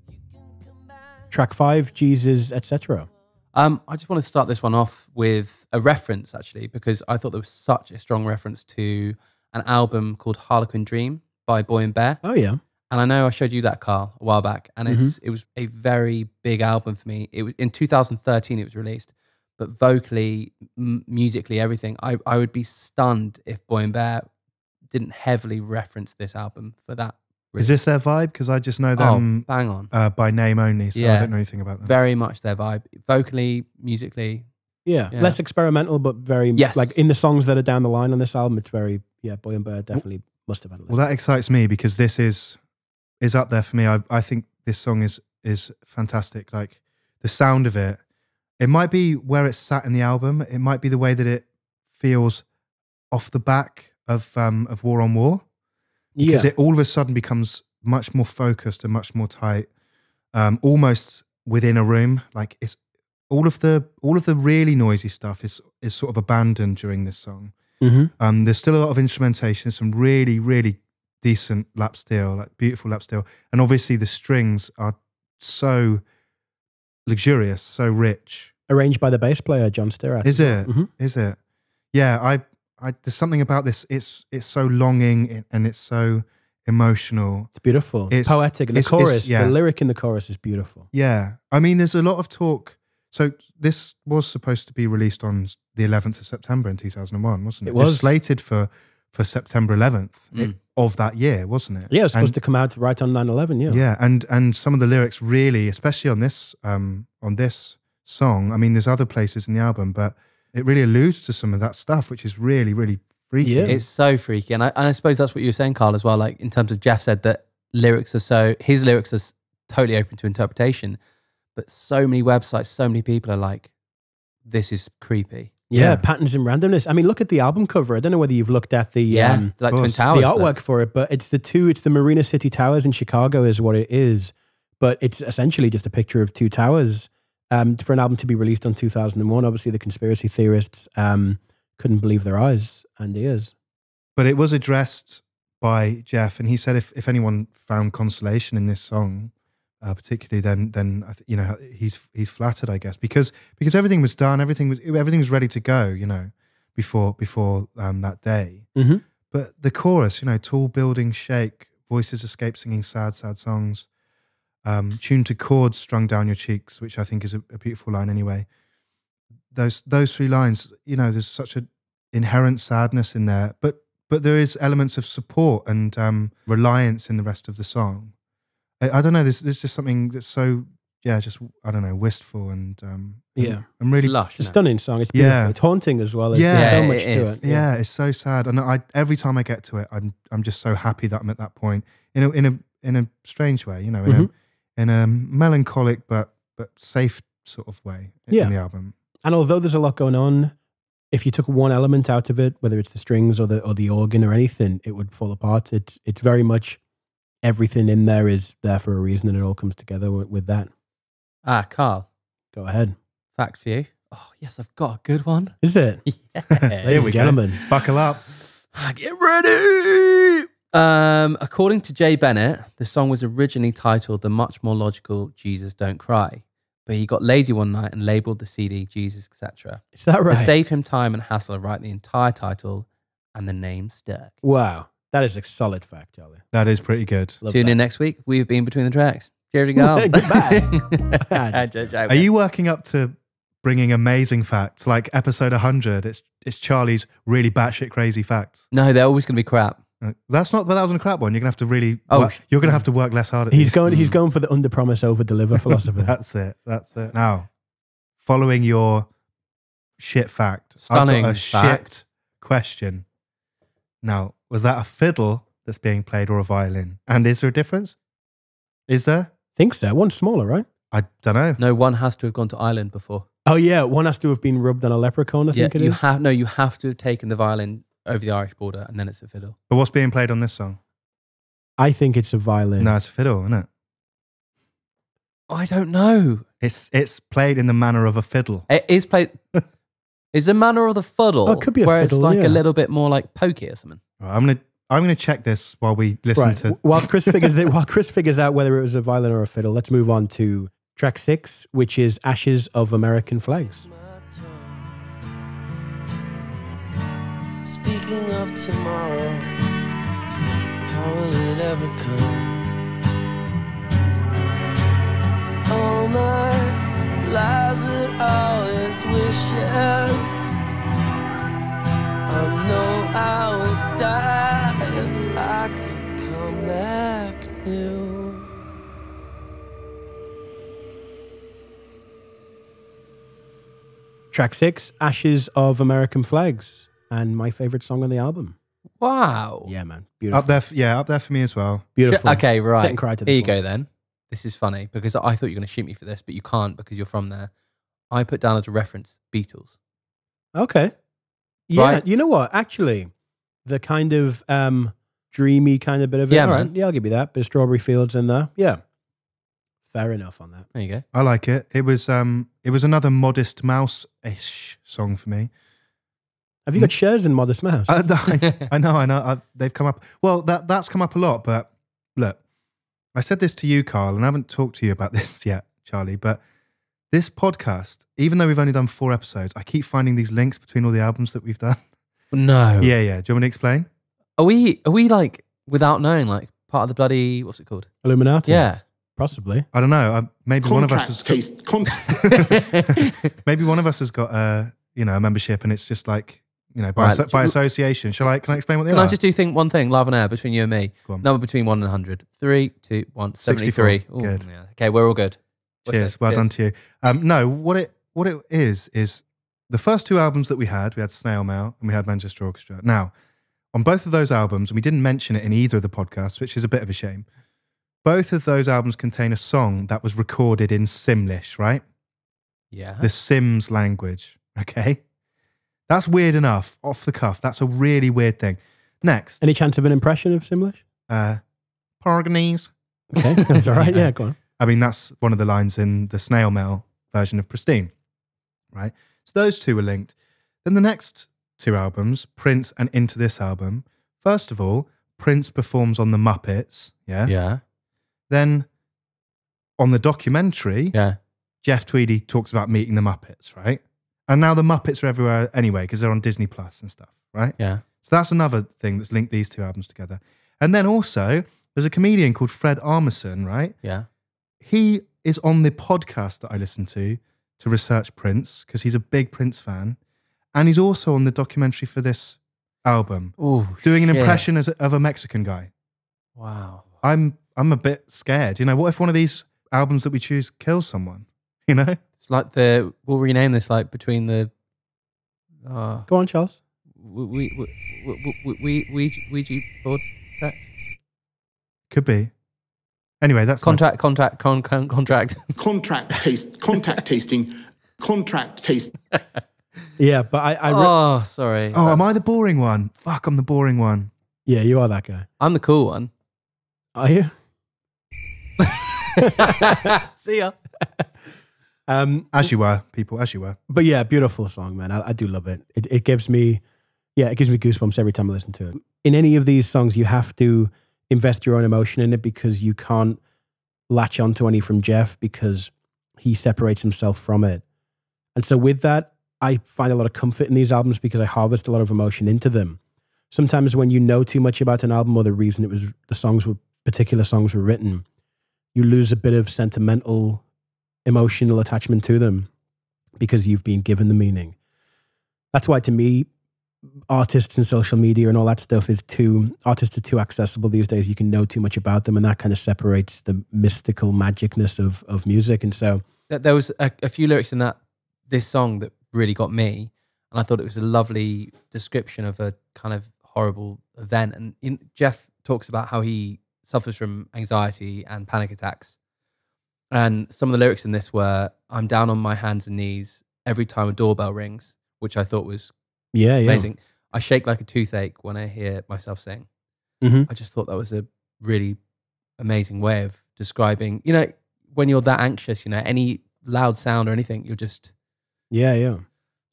E: You can come back.
A: Track 5, Jesus, Etc.
D: I just want to start this one off with a reference, actually, because I thought there was such a strong reference to an album called Harlequin Dream by Boy and Bear.
A: Oh, yeah.
D: And I know I showed you that, Carl, a while back, and it was a very big album for me. It was in 2013 it was released, but vocally, musically, everything, I would be stunned if Boy and Bear didn't heavily reference this album for that.
C: Is this their vibe? Because I just know them
D: bang on.
C: by name only, so
D: Yeah.
C: I don't know anything about them.
D: Very much their vibe, vocally, musically.
A: Yeah,
D: Yeah.
A: less experimental, but very,
D: Yes.
A: like in the songs that are down the line on this album, it's very, yeah, Boy and Bear definitely must have had a listen.
C: Well, that excites me because this is up there for me. I think this song is fantastic. Like the sound of it. It might be where it's sat in the album. It might be the way that it feels off the back of War on War. Because it all of a sudden becomes much more focused and much more tight, almost within a room. Like it's all of the really noisy stuff is sort of abandoned during this song. There's still a lot of instrumentation, some really, really decent lap steel, like beautiful lap steel. And obviously the strings are so luxurious, so rich.
A: Arranged by the bass player, John Stirratt.
C: Is it?
A: Mhm.
C: Is it? Yeah, I there's something about this. It's so longing and it's so emotional.
A: It's beautiful. It's poetic. And the chorus, the lyric in the chorus is beautiful.
C: Yeah. I mean, there's a lot of talk. So this was supposed to be released on the 11th of September in 2001, wasn't it?
A: It was
C: slated for September 11th of that year, wasn't it?
A: Yeah, it was supposed to come out right on 9/11, yeah.
C: Yeah, and some of the lyrics really, especially on this song, I mean, there's other places in the album, but it really alludes to some of that stuff, which is really, really freaky.
D: Yeah. It's so freaky. And I suppose that's what you were saying, Carl, as well. Like, in terms of Jeff said that his lyrics are totally open to interpretation, but so many websites, so many people are like, this is creepy.
A: Yeah, patterns and randomness. I mean, look at the album cover. I don't know whether you've looked at the
D: like Twin Towers,
A: the artwork for it, but it's the Marina City Towers in Chicago is what it is. But it's essentially just a picture of two towers. For an album to be released on 2001, obviously the conspiracy theorists couldn't believe their eyes and ears.
C: But it was addressed by Jeff, and he said if anyone found consolation in this song, particularly, then you know, he's flattered, I guess, because everything was done, everything was ready to go, you know, before that day.
A: Mm-hmm.
C: But the chorus, you know, tall buildings shake, voices escape singing sad songs, tuned to chords strung down your cheeks, which I think is a beautiful line anyway. Those three lines, you know, there's such an inherent sadness in there, but there is elements of support and reliance in the rest of the song. I don't know. There's just something that's so just I don't know, wistful and I'm really
D: it's lush.
A: It's a stunning song. It's beautiful. It's haunting as well. There's so much to it.
C: Yeah, it's so sad. And every time I get to it, I'm just so happy that I'm at that point in a strange way, you know, in a melancholic but safe sort of way in the album.
A: And although there's a lot going on, if you took one element out of it, whether it's the strings or the organ or anything, it would fall apart. It's very much everything in there is there for a reason, and it all comes together with that.
D: Carl.
A: Go ahead.
D: Fact for you. Oh, yes, I've got a good one.
A: Is it?
D: Yeah.
A: Ladies and gentlemen.
C: Buckle up.
D: Get ready! According to Jay Bennett, the song was originally titled The Much More Logical Jesus Don't Cry, but he got lazy one night and labelled the CD Jesus, etc.
A: Is that right?
D: To save him time and hassle, write the entire title, and the name stuck.
A: Wow. That is a solid fact, Charlie.
C: That is pretty good.
D: Tune in next week. We've been Between the Tracks. Cheers to go.
A: Goodbye.
C: Are you working up to bringing amazing facts like episode 100? It's Charlie's really batshit crazy facts.
D: No, they're always going to be crap.
C: That's not. Well, that was a crap one. You're gonna have to really. You're gonna have to work less hard at
A: He's going for the under promise, over deliver philosophy.
C: That's it. Now, following your shit fact,
D: Stunning
C: I've got a
D: fact.
C: shit question. Now, was that a fiddle that's being played or a violin? And is there a difference? Is there?
A: Think so. One's smaller, right?
C: I don't know.
D: No, one has to have gone to Ireland before.
A: Oh yeah, one has to have been rubbed on a leprechaun. I think it is.
D: You have to have taken the violin over the Irish border, and then it's a fiddle.
C: But what's being played on this song?
A: I think it's a violin.
C: No, it's a fiddle, isn't it?
D: I don't know.
C: It's played in the manner of a fiddle.
D: It is played. Is the manner of the fiddle?
A: Oh, it could be a
D: where
A: fiddle,
D: it's like a little bit more like pokey or something.
C: Right, I'm gonna check this while we listen to.
A: While Chris figures out whether it was a violin or a fiddle, let's move on to track 6, which is Ashes of American Flags.
E: Speaking of tomorrow, how will it ever come? All my lies are always wishes. I know I would die if I could come back new.
A: Track 6, Ashes of American Flags. And my favorite song on the album.
D: Wow.
A: Yeah, man. Beautiful.
C: Up there for me as well.
A: Beautiful.
D: Okay, right.
A: Sit and cry to this
D: Here you
A: one.
D: go then. This is funny because I thought you were going to shoot me for this, but you can't because you're from there. I put down as a reference Beatles.
A: Okay. Yeah,
D: Right.
A: You know what? Actually, the kind of dreamy kind of bit of it.
D: Yeah,
A: All right.
D: man.
A: Yeah, I'll give you that. Bit of Strawberry Fields in there. Yeah. Fair enough on that.
D: There you go.
C: I like it. It was another Modest Mouse-ish song for me.
A: Have you got shares in Modest Mouse?
C: I know. They've come up. Well, that's come up a lot. But look, I said this to you, Carl, and I haven't talked to you about this yet, Charlie. But this podcast, even though we've only done 4 episodes, I keep finding these links between all the albums that we've done.
D: No.
C: Yeah. Do you want me to explain?
D: Are we like, without knowing, like part of the bloody, what's it called?
A: Illuminati?
D: Yeah.
A: Possibly.
C: I don't know. Maybe one of us has maybe one of us has got a membership, and it's just like, by association. Can I explain what they are?
D: Can I just do one thing, live on air, between you and me?
C: Go on.
D: Number between 1 and 100. 3, 2, 1, 73.
C: 64.
D: Ooh,
C: Good.
D: Yeah. Okay, we're all good. What's
C: Cheers.
D: this?
C: Well done to you. No, what it is the first 2 albums that we had Snail Mail and we had Manchester Orchestra. Now, on both of those albums, and we didn't mention it in either of the podcasts, which is a bit of a shame, both of those albums contain a song that was recorded in Simlish, right?
D: Yeah.
C: The Sims language, okay? That's weird enough, off the cuff. That's a really weird thing. Next.
A: Any chance of an impression of Simlish?
C: Parganese.
A: Okay, that's all right. Yeah, go on.
C: I mean, that's one of the lines in the Snail Mail version of Pristine, right? So those 2 are linked. Then the next 2 albums, Prince and Into This Album. First of all, Prince performs on the Muppets, yeah?
D: Yeah.
C: Then on the documentary,
D: Yeah.
C: Jeff Tweedy talks about meeting the Muppets, right? And now the Muppets are everywhere anyway because they're on Disney Plus and stuff, right?
D: Yeah.
C: So that's another thing that's linked these 2 albums together. And then also, there's a comedian called Fred Armisen, right?
D: Yeah.
C: He is on the podcast that I listen to research Prince because he's a big Prince fan. And he's also on the documentary for this album,
D: Ooh,
C: doing an
D: shit.
C: impression of a Mexican guy.
D: Wow.
C: I'm a bit scared. What if one of these albums that we choose kills someone?
D: It's like we'll rename this like between the.
A: Go on, Charles.
D: Ouija board track?
C: Could be. Anyway, that's
D: Contract.
G: Contact tasting.
A: Yeah, but
D: Sorry.
C: Oh, am I the boring one? Fuck, I'm the boring one.
A: Yeah, you are that guy.
D: I'm the cool one.
A: Are you?
D: See ya.
C: As you were, people, as you were.
A: But yeah, beautiful song, man. I do love it. It gives me goosebumps every time I listen to it. In any of these songs, you have to invest your own emotion in it because you can't latch onto any from Jeff because he separates himself from it. And so with that, I find a lot of comfort in these albums because I harvest a lot of emotion into them. Sometimes when you know too much about an album or the reason particular songs were written, you lose a bit of sentimental, emotional attachment to them because you've been given the meaning. That's why, to me, artists and social media and all that stuff artists are too accessible these days. You can know too much about them, and that kind of separates the mystical magicness of music. And so
D: there was a few lyrics in this song that really got me, and I thought it was a lovely description of a kind of horrible event. And Jeff talks about how he suffers from anxiety and panic attacks. And some of the lyrics in this were, "I'm down on my hands and knees every time a doorbell rings," which I thought was amazing. "I shake like a toothache when I hear myself sing."
A: Mm-hmm.
D: I just thought that was a really amazing way of describing, when you're that anxious, any loud sound or anything, you're just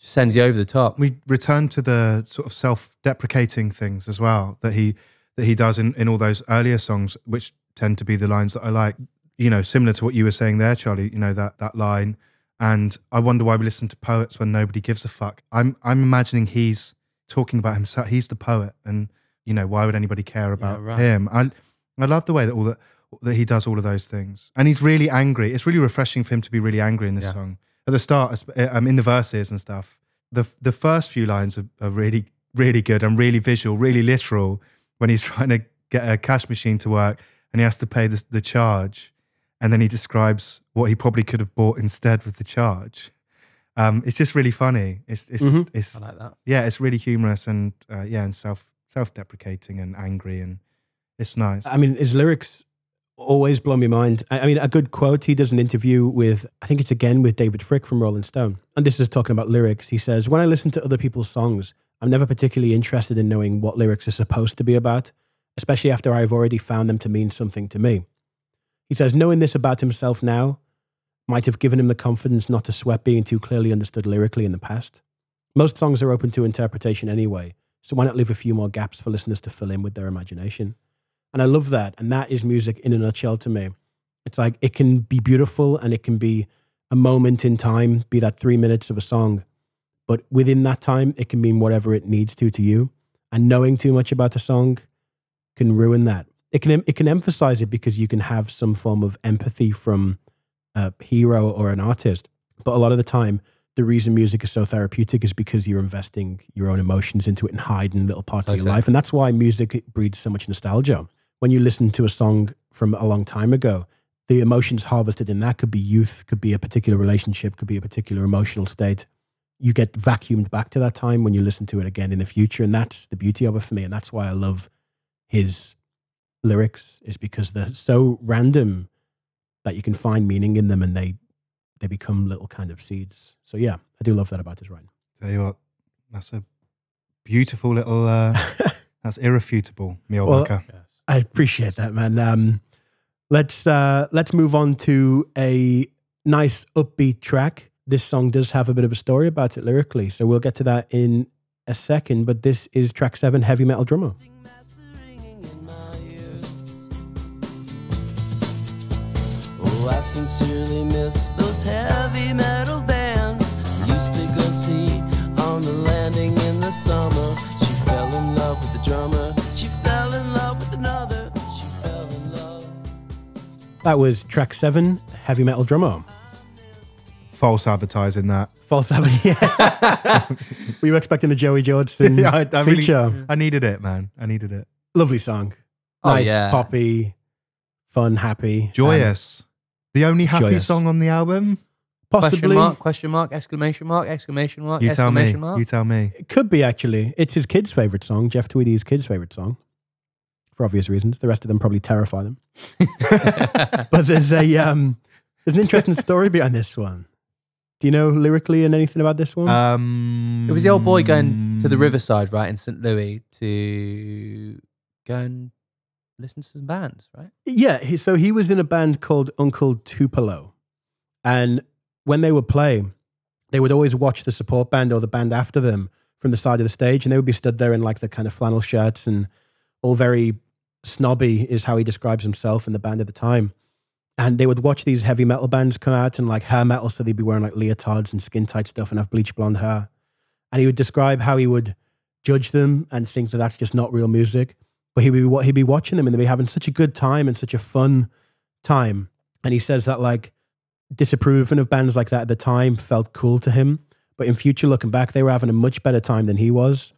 D: sends you over the top.
C: We return to the sort of self-deprecating things as well that he does in all those earlier songs, which tend to be the lines that I like. Similar to what you were saying there, Charlie. That line. And I wonder why we listen to poets when nobody gives a fuck. I'm imagining he's talking about himself. He's the poet, and why would anybody care about him? I love the way that he does all of those things, and he's really angry. It's really refreshing for him to be really angry in this song at the start. In the verses and stuff. The first few lines are really, really good and really visual, really literal. When he's trying to get a cash machine to work and he has to pay the charge. And then he describes what he probably could have bought instead with the charge. It's just really funny. It's
D: I like that.
C: Yeah, it's really humorous and and self-deprecating and angry, and it's nice.
A: I mean, his lyrics always blow my mind. I mean, a good quote, he does an interview with, I think it's again with David Fricke from Rolling Stone. And this is talking about lyrics. He says, "When I listen to other people's songs, I'm never particularly interested in knowing what lyrics are supposed to be about, especially after I've already found them to mean something to me." He says, knowing this about himself now might have given him the confidence not to sweat being too clearly understood lyrically in the past. Most songs are open to interpretation anyway. So why not leave a few more gaps for listeners to fill in with their imagination? And I love that. And that is music in a nutshell to me. It's like it can be beautiful and it can be a moment in time, be that 3 minutes of a song. But within that time, it can mean whatever it needs to you. And knowing too much about a song can ruin that. It can emphasize it because you can have some form of empathy from a hero or an artist. But a lot of the time, the reason music is so therapeutic is because you're investing your own emotions into it and hiding little parts of your life. And that's why music breeds so much nostalgia. When you listen to a song from a long time ago, the emotions harvested in that could be youth, could be a particular relationship, could be a particular emotional state. You get vacuumed back to that time when you listen to it again in the future. And that's the beauty of it for me. And that's why I love his lyrics, is because they're so random that you can find meaning in them and they become little kind of seeds. So yeah, I do love that about his writing.
C: Tell you what, that's a beautiful little, that's irrefutable, me old bucker.
A: I appreciate that, man. Let's move on to a nice upbeat track. This song does have a bit of a story about it lyrically, so we'll get to that in a second, but this is track 7, Heavy Metal Drummer.
E: Oh, I sincerely miss those heavy metal bands I used to go see on the landing in the summer. She fell in love with the drummer. She fell in love with another. She fell in love.
A: That was track 7, Heavy Metal Drummer.
C: False advertising that.
A: False advertising, yeah. Were you expecting a Joey Jordison feature?
C: I needed it, man. I needed it.
A: Lovely song. Nice, poppy, fun, happy.
C: Joyous. The only happy
A: joyous
C: song on the album?
A: Possibly.
D: Question mark, exclamation mark, exclamation mark,
C: you tell me.
D: exclamation mark.
C: You tell me.
A: It could be, actually. It's his kid's favourite song, Jeff Tweedy's kid's favourite song, for obvious reasons. The rest of them probably terrify them. But there's an interesting story behind this one. Do you know lyrically and anything about this one?
D: It was the old boy going to the riverside, right, in St. Louis to go and listen to some bands, right?
A: Yeah, so he was in a band called Uncle Tupelo. And when they would play, they would always watch the support band or the band after them from the side of the stage, and they would be stood there in like the kind of flannel shirts and all very snobby is how he describes himself and the band at the time. And they would watch these heavy metal bands come out and like hair metal, so they'd be wearing like leotards and skin tight stuff and have bleach blonde hair. And he would describe how he would judge them and think that that's just not real music. But he'd be watching them and they'd be having such a good time and such a fun time. And he says that like disapproving of bands like that at the time felt cool to him. But in future, looking back, they were having a much better time than he was.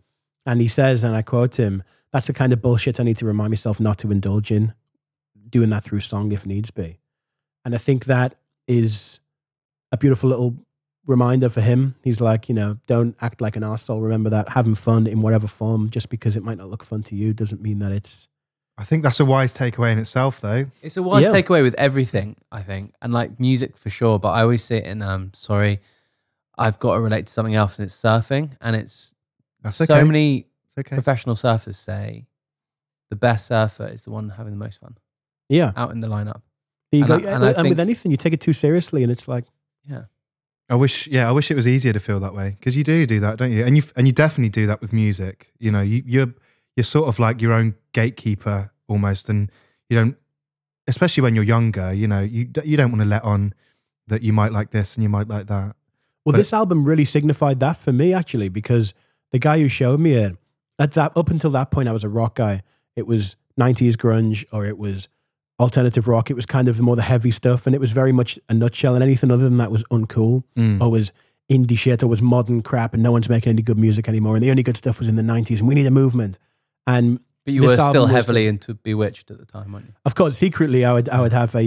A: And he says, and I quote him, "That's the kind of bullshit I need to remind myself not to indulge in, doing that through song if needs be." And I think that is a beautiful little reminder for him. He's like, don't act like an arsehole. Remember that having fun in whatever form, just because it might not look fun to you, doesn't mean that it's...
C: I think that's a wise takeaway in itself, though.
D: It's a wise takeaway with everything, I think. And like music for sure, but I always see it in, I've got to relate to something else, and it's surfing. And it's so many professional surfers say the best surfer is the one having the most fun.
A: Yeah.
D: Out in the lineup.
A: You go, and with anything, you take it too seriously, and it's like,
D: yeah.
C: I wish it was easier to feel that way, because you do that, don't you? And you definitely do that with music. You're sort of like your own gatekeeper almost, and you don't, especially when you're younger. You don't want to let on that you might like this and you might like that.
A: Well, this album really signified that for me, actually, because the guy who showed me it, up until that point, I was a rock guy. It was 90s grunge, or it was alternative rock. It was kind of more the heavy stuff, and it was very much a nutshell, and anything other than that was uncool, or was indie shit, or was modern crap, and no one's making any good music anymore, and the only good stuff was in the 90s, and we need a movement. But
D: you were still heavily into Bewitched at the time, weren't you?
A: Of course, secretly I would have a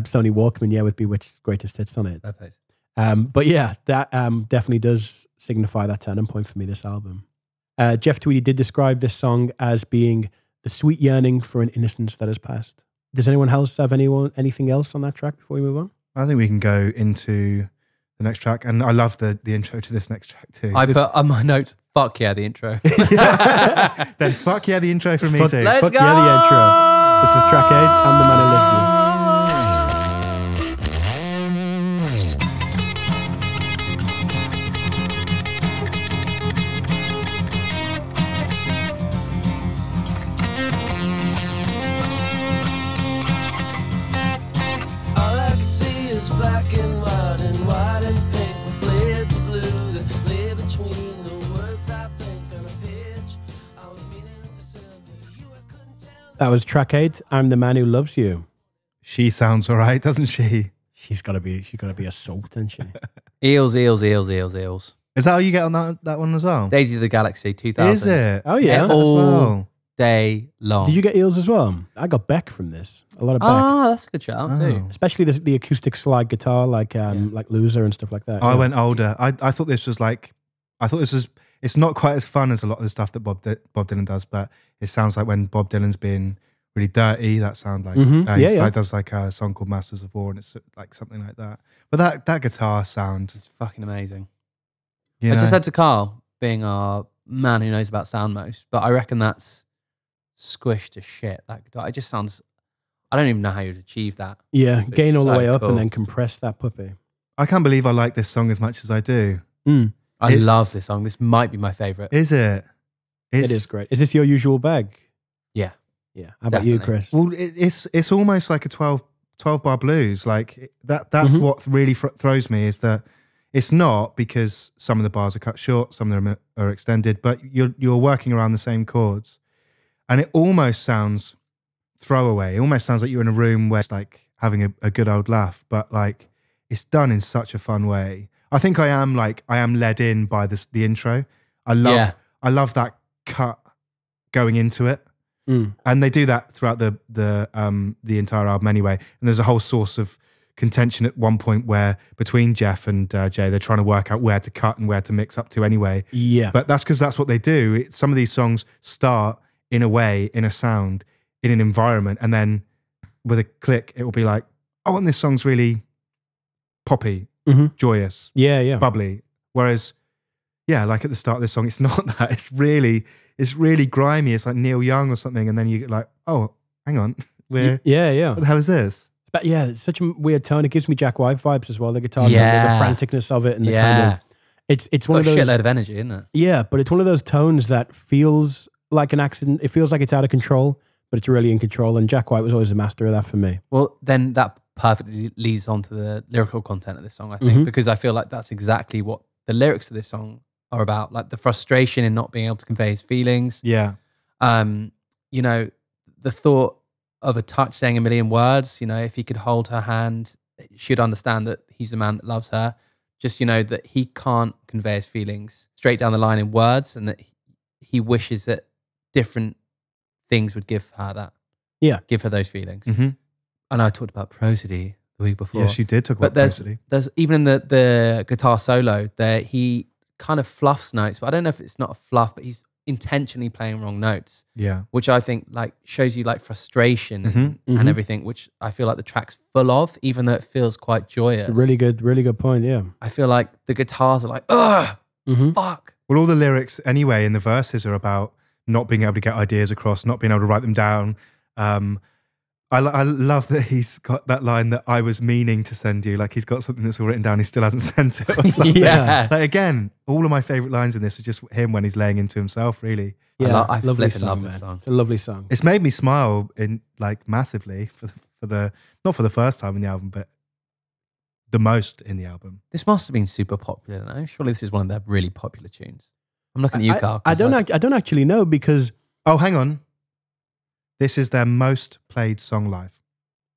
A: Sony Walkman, with Bewitched's greatest hits on it.
D: Perfect.
A: But yeah, that definitely does signify that turning point for me, this album. Jeff Tweedy did describe this song as being the sweet yearning for an innocence that has passed. Does anyone else have anything else on that track before we move on?
C: I think we can go into the next track, and I love the intro to this next track too.
D: I put on my notes, fuck yeah, the intro.
C: Then fuck yeah, the intro from me too.
D: Let's
A: fuck
D: go!
A: Yeah, the intro. This is track 8, I'm the Man Who Loves You. That was track 8, I'm the Man Who Loves You.
C: She sounds all right, doesn't she?
A: She's gotta be a salt, isn't she?
D: Eels, eels, eels, eels, eels.
C: Is that how you get on that one as well?
D: Daisy of the Galaxy, 2000.
C: Is it?
A: Oh yeah.
D: All
C: well.
D: day long.
A: Did you get Eels as well? I got Beck from this. A lot of Beck.
D: Ah, that's a good shout too.
A: Especially the acoustic slide guitar like Loser and stuff like that.
C: I went older. I thought this was it's not quite as fun as a lot of the stuff that Bob Dylan does, but it sounds like when Bob Dylan's being really dirty, that sound like he does like a song called Masters of War, and it's like something like that. But that guitar sound
D: It's fucking amazing.
C: you
D: I
C: know,
D: just said to Carl, being our man who knows about sound most, but I reckon that's squished to shit. That guitar, it just sounds. I don't even know how you'd achieve that.
A: Yeah,
D: It's
A: gain all the
D: so
A: way up
D: cool.
A: and then compress that puppy.
C: I can't believe I like this song as much as I do.
D: I
C: It's-
D: love this song. This might be my favorite.
C: Is it?
A: It is great. Is this your usual bag?
D: Yeah.
A: Yeah. How about you,
D: Definitely.
A: Chris?
C: Well, it's almost like a 12 bar blues. Like that's what really throws me, is that it's not because some of the bars are cut short, some of them are extended, but you're working around the same chords, and it almost sounds throwaway. It almost sounds like you're in a room where it's like having a good old laugh, but like it's done in such a fun way. I think I am led in by the intro. I love that cut going into it. And they do that throughout the entire album anyway. And there's a whole source of contention at one point where between Jeff and Jay, they're trying to work out where to cut and where to mix up to anyway.
A: Yeah.
C: But that's because that's what they do. Some of these songs start in a way, in a sound, in an environment, and then with a click, it will be like, oh, and this song's really poppy, joyous,
A: Yeah.
C: bubbly. Whereas, yeah, like at the start of this song, it's not that. It's really grimy. It's like Neil Young or something. And then you get like, oh, hang on. What
A: Yeah.
C: the hell is this?
A: But yeah, it's such a weird tone. It gives me Jack White vibes as well. The guitar tone, the franticness of it, and the kind of it's one of those
D: shitload of energy, isn't it?
A: Yeah, but it's one of those tones that feels like an accident. It feels like it's out of control, but it's really in control. And Jack White was always a master of that for me.
D: Well, then that perfectly leads on to the lyrical content of this song, I think, because I feel like that's exactly what the lyrics of this song are about, like the frustration in not being able to convey his feelings.
C: Yeah.
D: You know, the thought of a touch saying a million words, you know, if he could hold her hand, she'd understand that he's the man that loves her. Just, you know, that he can't convey his feelings straight down the line in words, and that he wishes that different things would give her that. Yeah. Give her those feelings.
C: Mm-hmm.
D: And I talked about prosody the week before.
C: Yes, you did talk about prosody.
D: There's even in the guitar solo there, he kind of fluffs notes, but I don't know if it's not a fluff, but he's intentionally playing wrong notes.
C: Yeah.
D: Which I think like shows you like frustration and everything, which I feel like the track's full of, even though it feels quite joyous.
A: It's a really good point, yeah.
D: I feel like the guitars are like, ugh, fuck.
C: Well, all the lyrics anyway in the verses are about not being able to get ideas across, not being able to write them down. I love that he's got that line that I was meaning to send you. Like he's got something that's all written down, he still hasn't sent it or something.
D: Yeah.
C: Like again, all of my favorite lines in this are just him when he's laying into himself, really.
A: Yeah,
D: I
A: lovely
D: flipping
A: song,
D: love
A: man.
D: this song.
A: It's a lovely song.
C: It's made me smile in like massively for the not for the first time in the album, but the most in the album.
D: This must have been super popular, no? Surely this is one of their really popular tunes. I'm looking at you, Carl.
A: I don't actually know because...
C: Oh, hang on. This is their most played song live.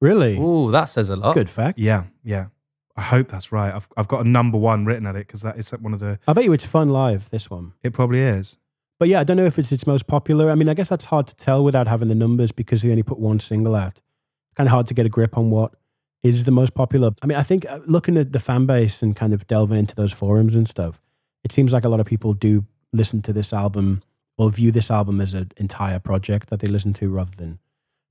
A: Really?
D: Ooh, that says a lot.
A: Good fact.
C: Yeah. I hope that's right. I've got a number 1 written at it because that is one of the...
A: I bet you it's fun live, this one.
C: It probably is.
A: But yeah, I don't know if it's its most popular. I mean, I guess that's hard to tell without having the numbers because they only put one single out. It's kind of hard to get a grip on what is the most popular. I mean, I think looking at the fan base and kind of delving into those forums and stuff, it seems like a lot of people do listen to this album or view this album as an entire project that they listen to rather than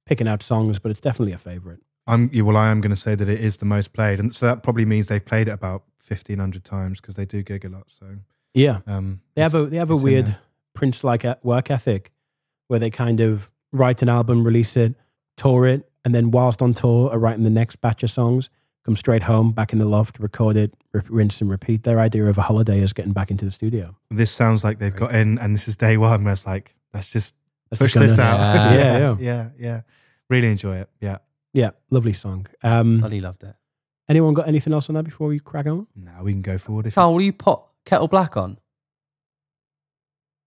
A: picking out songs, but it's definitely a favorite.
C: I am going to say that it is the most played. And so that probably means they've played it about 1,500 times because they do gig a lot. So
A: yeah, they have a weird Prince-like work ethic where they kind of write an album, release it, tour it, and then whilst on tour are writing the next batch of songs, come straight home, back in the loft, record it, rinse and repeat. Their idea of a holiday is getting back into the studio.
C: This sounds like they've got in, and this is day one where it's like, let's just push this out. Yeah. Really enjoy it.
A: Yeah, lovely song.
D: Bloody loved it.
A: Anyone got anything else on that before we crack on?
C: No, we can go forward.
D: Carl, will you put Kettle Black on?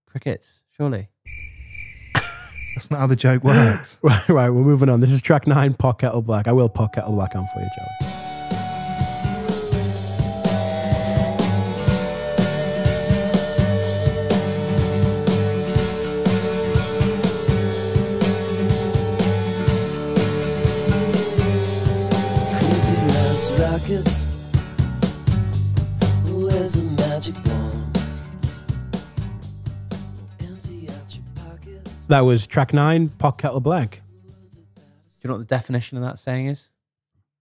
D: Crickets, surely.
C: That's not how the joke works.
A: Right, we're moving on. This is track 9, Pot Kettle Black. I will Pot Kettle Black on for you, Charlie.
E: Crazy lights, rockets. Where's the magic wand? Empty out your pockets.
A: That was track 9, Pot Kettle Black.
D: Do you know what the definition of that saying is?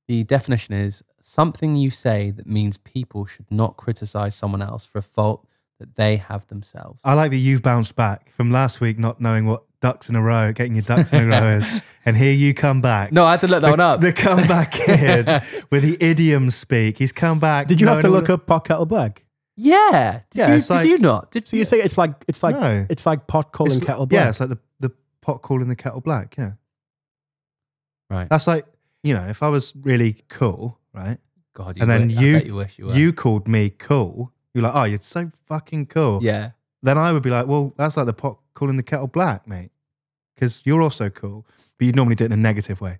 D: The definition is something you say that means people should not criticize someone else for a fault that they have themselves.
C: I like that you've bounced back from last week not knowing what ducks in a row, getting your ducks in a row is. And here you come back.
D: No, I had to look that one up.
C: The comeback kid with the idiom speak. He's come back.
A: Did you have to
C: knowing all
A: look up Pot Kettle Black?
D: Yeah.
C: it's
D: Did you not?
A: So you say it's like
C: No.
A: it's like pot calling
C: It's-
A: kettle black.
C: Yeah, it's like the pot calling the kettle black. Yeah.
D: Right.
C: That's like, if I was really cool, right?
D: God, you
C: And then
D: wish, I bet you wish you were.
C: you called me cool. You're like, oh, you're so fucking cool.
D: Yeah.
C: Then I would be like, well, that's like the pot calling the kettle black, mate. Because you're also cool, but you'd normally do it in a negative way.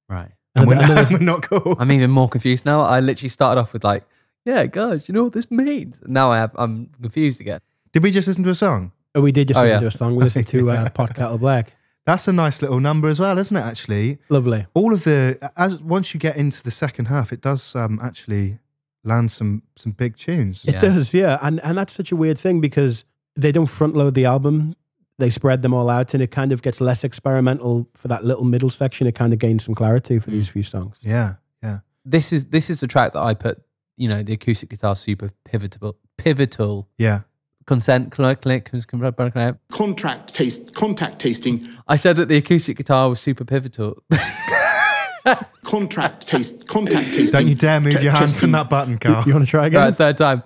D: Right.
C: And we're,
A: Another-
C: we're not cool.
D: I'm even more confused now. I literally started off with like, yeah, guys, you know what this means? Now I'm confused again.
C: Did we just listen to a song?
A: Oh, we did just listen
D: yeah.
A: to a song. We listened to Pot Kettle Black.
C: That's a nice little number as well, isn't it, actually?
A: Lovely.
C: All of once you get into the second half, it does actually land some big tunes.
A: It does, yeah. And that's such a weird thing because they don't front load the album. They spread them all out and it kind of gets less experimental for that little middle section. It kind of gains some clarity for these few songs.
C: Yeah, yeah.
D: This is the track that I put, the acoustic guitar super pivotal.
C: Yeah.
G: Contact tasting.
D: I said that the acoustic guitar was super pivotal.
G: Contact tasting.
C: Don't you dare move your hands from that button, Carl.
A: You want to try again?
D: Right, third time.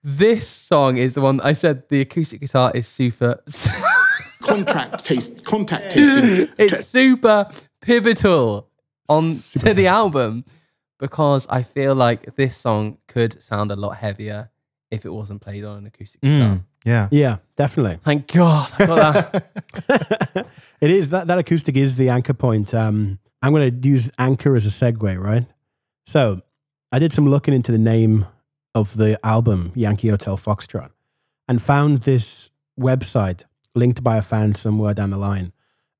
D: This song is the one I said the acoustic guitar is super.
G: Contact tasting.
D: It's super pivotal to the album because I feel like this song could sound a lot heavier if it wasn't played on an acoustic guitar.
C: Yeah.
A: Yeah, definitely.
D: Thank God. I got that.
A: It is that acoustic is the anchor point. I'm going to use anchor as a segue, right? So I did some looking into the name of the album, Yankee Hotel Foxtrot, and found this website linked by a fan somewhere down the line.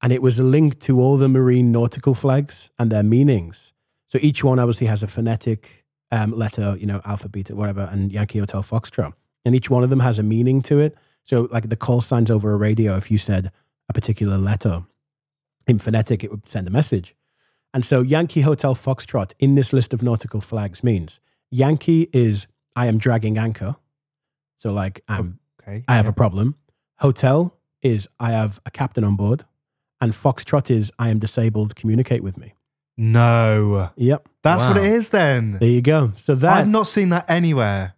A: And it was a link to all the marine nautical flags and their meanings. So each one obviously has a phonetic letter, alpha, beta, whatever, and Yankee Hotel Foxtrot. And each one of them has a meaning to it. So like the call signs over a radio, if you said a particular letter in phonetic, it would send a message. And so Yankee Hotel Foxtrot in this list of nautical flags means Yankee is I am dragging anchor. So like I have a problem. Hotel is I have a captain on board. And Foxtrot is I am disabled, communicate with me.
C: No.
A: Yep.
C: That's
D: Wow.
C: what it is then.
A: There you go. So that
C: I've not seen that anywhere.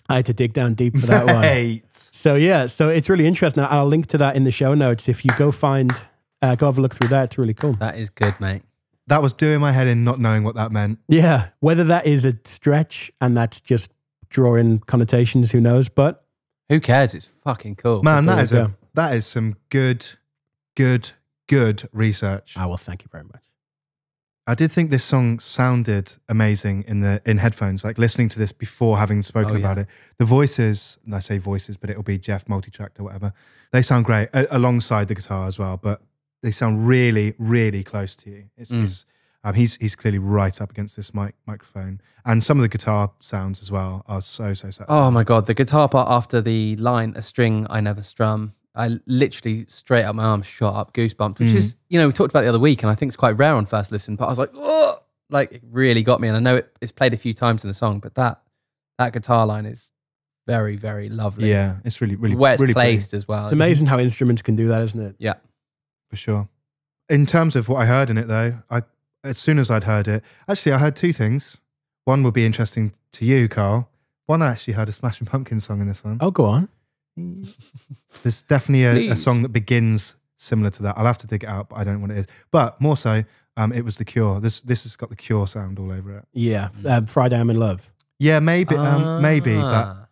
A: I had to dig down deep for that one.
C: Mate.
A: So yeah, so it's really interesting. I'll link to that in the show notes. If you go have a look through that. It's really cool.
D: That is good, mate.
C: That was doing my head in not knowing what that meant.
A: Yeah. Whether that is a stretch and that's just drawing connotations, who knows? But
D: Who cares? It's fucking cool.
C: Man,
A: There
C: that
A: we
C: is
A: go.
C: that is some good research.
A: well, thank you very much.
C: I did think this song sounded amazing in headphones, like listening to this before having spoken about it. The voices, and I say voices, but it'll be Jeff multi-tracked or whatever. They sound great alongside the guitar as well, but they sound really, really close to you. He's clearly right up against this microphone, and some of the guitar sounds as well are so satisfying.
D: Oh my God. The guitar part after the line, a string I never strum. I literally straight up my arm shot up goosebumps, which is, we talked about the other week and I think it's quite rare on first listen, but I was like, oh, like it really got me. And I know it's played a few times in the song, but that guitar line is very, very lovely.
C: Yeah, it's really, really,
D: where it's
C: really
D: placed
C: pretty,
D: as well.
A: It's amazing how instruments can do that, isn't it?
D: Yeah.
C: for sure. In terms of what I heard in it, though, as soon as I'd heard it, actually, I heard two things. One would be interesting to you, Carl. One, I actually heard a Smashing Pumpkins song in this one.
A: Oh, go on.
C: There's definitely a
D: Please.
C: song that begins similar to that. I'll have to dig it out, but I don't know what it is. But more so, it was The Cure. This has got The Cure sound all over it.
A: Yeah. Friday I'm in Love.
C: Yeah, maybe, but
D: Ah,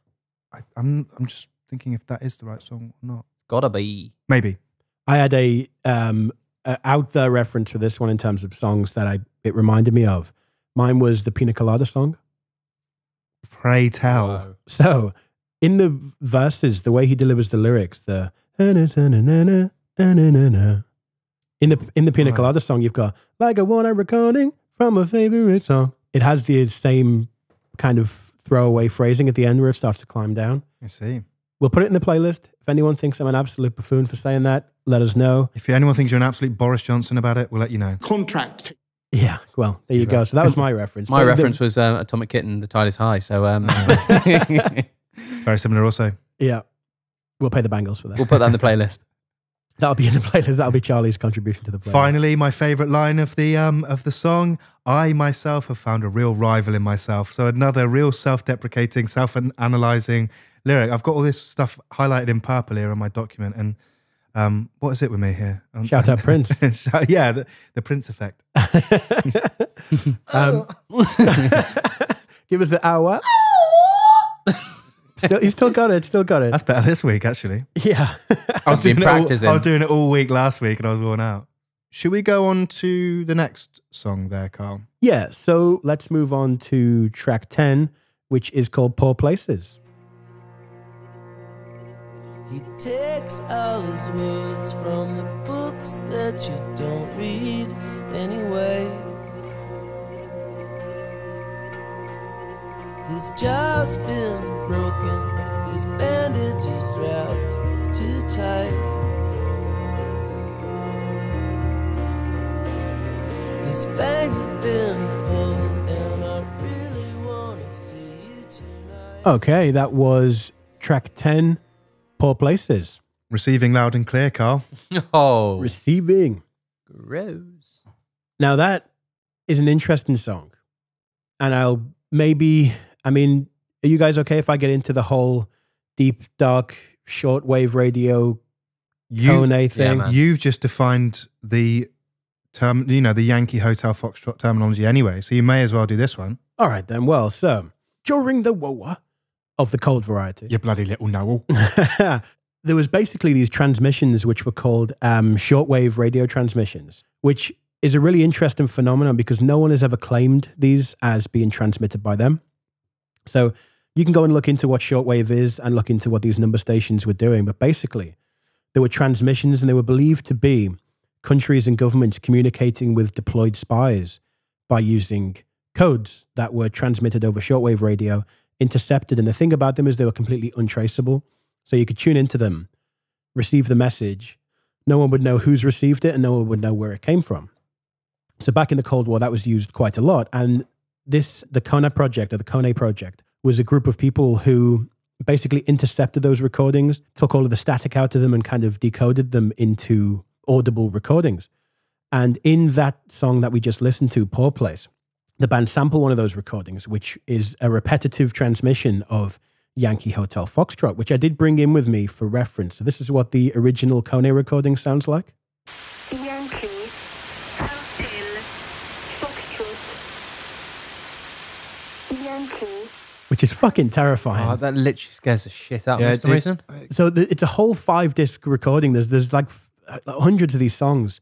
C: I'm just thinking if that is the right song or not.
D: gotta be.
C: Maybe.
A: I had a out there reference for this one in terms of songs that it reminded me of. Mine was the Pina Colada song.
C: Pray tell.
D: Whoa.
A: So in the verses, the way he delivers the lyrics, the in the Pina Colada song, you've got like a one-night recording from a favorite song. It has the same kind of throwaway phrasing at the end where it starts to climb down.
C: I see.
A: We'll put it in the playlist. If anyone thinks I'm an absolute buffoon for saying that, let us know.
C: If anyone thinks you're an absolute Boris Johnson about it, we'll let you know.
G: Contract.
A: Yeah, well, there you go. So that was my reference.
D: My
A: But
D: reference was Atomic Kitten, The Tide is High. So
C: Very similar also.
A: Yeah, we'll pay the bangles for that.
D: we'll put that in the playlist.
A: That'll be in the playlist. That'll be Charlie's contribution to the playlist.
C: Finally, my favourite line of the song, I myself have found a real rival in myself. So another real self-deprecating, self-analysing lyric. I've got all this stuff highlighted in purple here on my document. And what is it with me here?
A: Shout out Prince.
C: Yeah, the Prince effect.
A: Give us the hour. He's still got it. Still got it.
C: That's better this week, actually.
A: Yeah.
C: I was
D: been practicing.
C: I was doing it all week last week and I was worn out. Should we go on to the next song there, Carl?
A: Yeah. So let's move on to track 10, which is called Poor Places.
E: He takes all his words from the books that you don't read anyway. His jaw's been broken, his bandages wrapped too tight. His fangs have been pulled, and I really want to see you tonight.
A: Okay, that was track 10, Poor Places.
C: Receiving loud and clear, Carl.
D: Oh,
A: Receiving.
D: gross.
A: Now that is an interesting song. And are you guys okay if I get into the whole deep, dark, shortwave radio Kone thing?
D: man.
C: You've just defined the term, the Yankee Hotel Foxtrot terminology anyway, so you may as well do this one.
A: All right then. Well, so during the war of the cold variety,
C: You bloody little Noel.
A: there was basically these transmissions which were called shortwave radio transmissions, which is a really interesting phenomenon because no one has ever claimed these as being transmitted by them. So you can go and look into what shortwave is and look into what these number stations were doing. But basically, there were transmissions and they were believed to be countries and governments communicating with deployed spies by using codes that were transmitted over shortwave radio, intercepted. And the thing about them is they were completely untraceable. So you could tune into them, receive the message. No one would know who's received it and no one would know where it came from. So back in the Cold War, that was used quite a lot. And the Kone project, or the Kone project, was a group of people who basically intercepted those recordings, took all of the static out of them and kind of decoded them into audible recordings. And in that song that we just listened to, Poor Place, the band sampled one of those recordings, which is a repetitive transmission of Yankee Hotel Foxtrot, which I did bring in with me for reference. So this is what the original Kone recording sounds like.
H: Yankee Hotel Foxtrot. Yankee.
A: Which is fucking terrifying.
D: Oh, that literally scares the shit out of me for some reason.
A: So it's a whole 5-disc recording. There's like hundreds of these songs,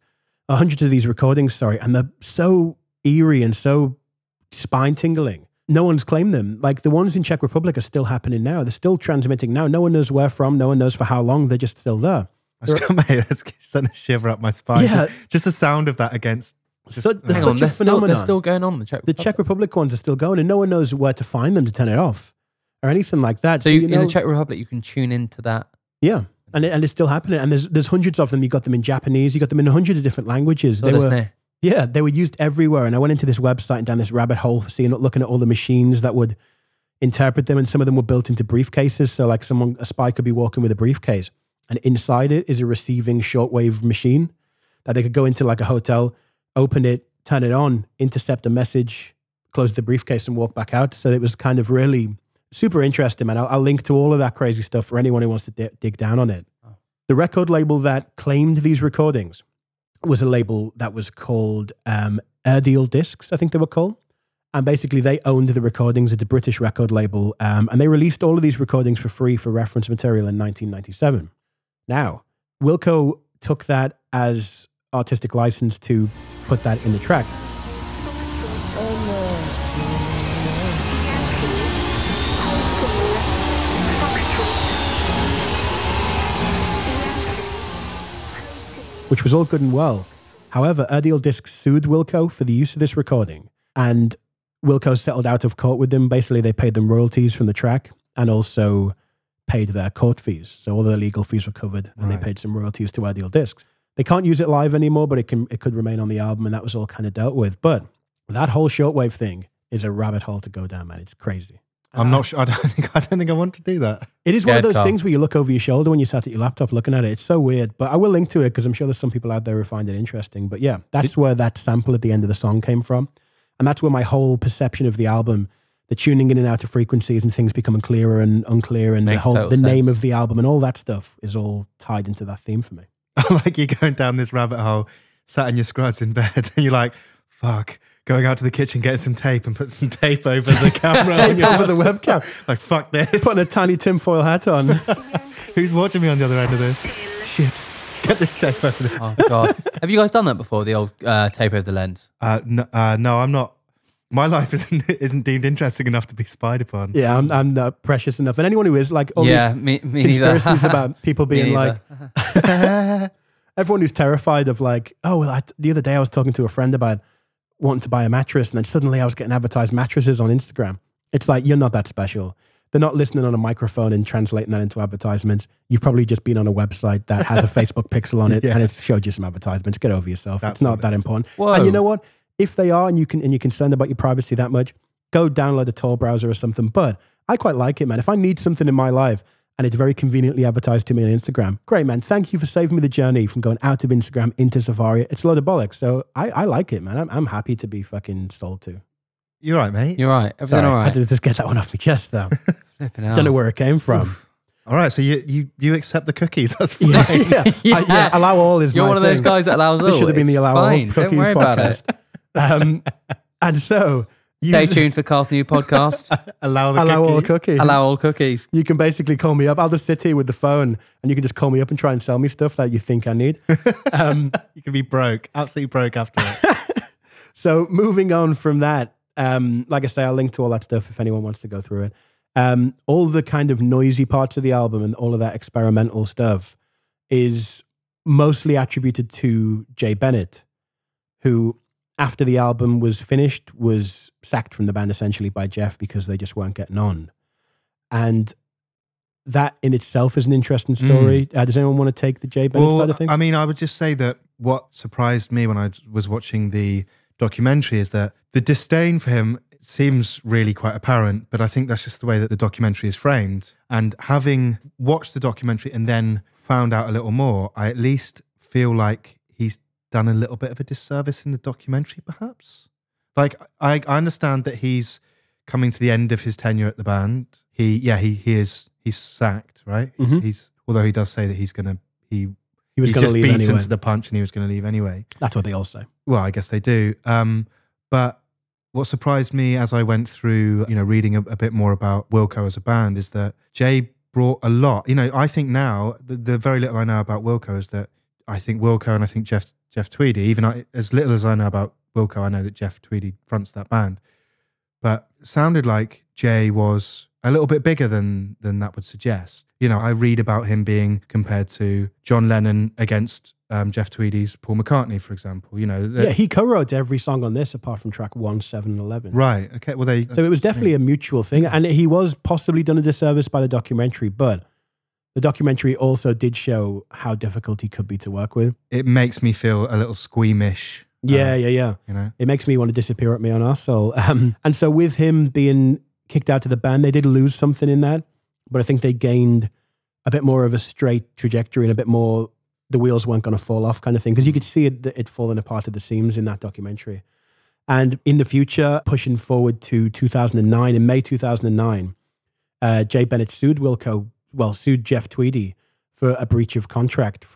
A: hundreds of these recordings, sorry, and they're so eerie and so spine-tingling. No one's claimed them. Like the ones in Czech Republic are still happening now. They're still transmitting now. No one knows where from. No one knows for how long. They're just still there.
C: That's sent a shiver up my spine.
A: Yeah.
C: Just the sound of that against.
A: There's
D: Hang
A: such
D: on,
A: a
D: they're
A: phenomenon.
D: still going on the Czech
A: The
D: Republic.
A: Czech Republic ones are still going, and no one knows where to find them to turn it off or anything like that.
D: So in the Czech Republic, you can tune into that.
A: yeah, and it's still happening. And there's hundreds of them. You got them in Japanese. You got them in hundreds of different languages.
D: So
A: They were used everywhere. And I went into this website and down this rabbit hole, looking at all the machines that would interpret them. And some of them were built into briefcases. So like a spy could be walking with a briefcase, and inside it is a receiving shortwave machine that they could go into like a hotel, open it, turn it on, intercept a message, close the briefcase and walk back out. So it was kind of really super interesting, man. I'll link to all of that crazy stuff for anyone who wants to dig down on it. Oh. The record label that claimed these recordings was a label that was called Deal Discs, I think they were called. And basically they owned the recordings. It's a British record label. And they released all of these recordings for free for reference material in 1997. Now, Wilco took that as artistic license to put that in the track. Which was all good and well. However, Ideal Discs sued Wilco for the use of this recording, and Wilco settled out of court with them. Basically, they paid them royalties from the track and also paid their court fees. So all their legal fees were covered, and they paid some royalties to Ideal Discs. They can't use it live anymore, but it could remain on the album, and that was all kind of dealt with. But that whole shortwave thing is a rabbit hole to go down, man. It's crazy.
C: I'm not sure. I don't think I want to do that.
A: It is one of those things where you look over your shoulder when you sat at your laptop looking at it. It's so weird, but I will link to it because I'm sure there's some people out there who find it interesting. But yeah, that's where that sample at the end of the song came from. And that's where my whole perception of the album, the tuning in and out of frequencies and things becoming clearer and unclear, and the name of the album and all that stuff is all tied into that theme for me.
C: Like you're going down this rabbit hole, sat in your scrubs in bed, and you're like, fuck. Going out to the kitchen, getting some tape and put some tape over the camera.
A: Over the webcam.
C: Like, fuck this.
A: Putting a tiny tinfoil hat on.
C: Who's watching me on the other end of this? Shit. Get this tape over this.
D: Oh, God. Have you guys done that before, the old tape over the lens?
C: No, I'm not. My life isn't deemed interesting enough to be spied upon.
A: Yeah, I'm not precious enough. And anyone who is, like, all
D: me
A: conspiracies
D: neither.
A: about people being like... everyone who's terrified of like, oh, well, the other day I was talking to a friend about wanting to buy a mattress, and then suddenly I was getting advertised mattresses on Instagram. It's like, you're not that special. They're not listening on a microphone and translating that into advertisements. You've probably just been on a website that has a Facebook pixel on it and it's showed you some advertisements. Get over yourself. It's not that important.
D: Whoa.
A: And you know what? If they are, and you're concerned about your privacy that much, go download a Tor browser or something. But I quite like it, man. If I need something in my life and it's very conveniently advertised to me on Instagram, great, man. Thank you for saving me the journey from going out of Instagram into Safari. It's a load of bollocks. So I like it, man. I'm happy to be fucking sold to.
C: You're right, mate.
D: You're right. Everything
A: Sorry,
D: all right?
A: I had to just get that one off my chest, though. Don't know where it came from.
C: Oof. All right, so you accept the cookies. That's fine.
A: Yeah. Allow all is
D: You're
A: my
D: one of those
A: thing.
D: guys that allows all.
A: This should have been the Allow All
D: Fine.
A: Cookies
D: Don't worry
A: podcast.
D: about it.
A: And so...
D: Stay tuned for Carl's new podcast.
C: Allow
A: all cookies.
D: Allow all cookies.
A: You can basically call me up. I'll just sit here with the phone and you can just call me up and try and sell me stuff that you think I need.
C: You can be broke, absolutely broke after it.
A: So moving on from that, like I say, I'll link to all that stuff if anyone wants to go through it. All the kind of noisy parts of the album and all of that experimental stuff is mostly attributed to Jay Bennett, who after the album was finished was sacked from the band essentially by Jeff because they just weren't getting on. And that in itself is an interesting story. Does anyone want to take the Jay Bennett side of things?
C: I mean, I would just say that what surprised me when I was watching the documentary is that the disdain for him seems really quite apparent, but I think that's just the way that the documentary is framed. And having watched the documentary and then found out a little more, I at least feel like he's done a little bit of a disservice in the documentary, perhaps. Like, I understand that he's coming to the end of his tenure at the band. He's sacked, right? He's although he does say that he was going to leave anyway. Him to the punch and he was going to leave anyway.
A: That's what they all say.
C: Well, I guess they do. But what surprised me as I went through, reading a bit more about Wilco as a band is that Jay brought a lot. I think now the very little I know about Wilco is that I think Wilco and I think Jeff Tweedy, even as little as I know about Wilco, I know that Jeff Tweedy fronts that band. But it sounded like Jay was a little bit bigger than that would suggest. I read about him being compared to John Lennon against Jeff Tweedy's Paul McCartney, for example.
A: He co-wrote every song on this apart from track 1, 7, and 11.
C: Right. Okay. Well,
A: so it was definitely a mutual thing, and he was possibly done a disservice by the documentary, but the documentary also did show how difficult he could be to work with.
C: It makes me feel a little squeamish.
A: Yeah. It makes me want to disappear at me on our soul. And so with him being kicked out of the band, they did lose something in that, but I think they gained a bit more of a straight trajectory and a bit more, the wheels weren't going to fall off kind of thing, because you could see it falling apart at the seams in that documentary. And in the future, pushing forward to 2009, in May 2009, Jay Bennett sued Jeff Tweedy for a breach of contract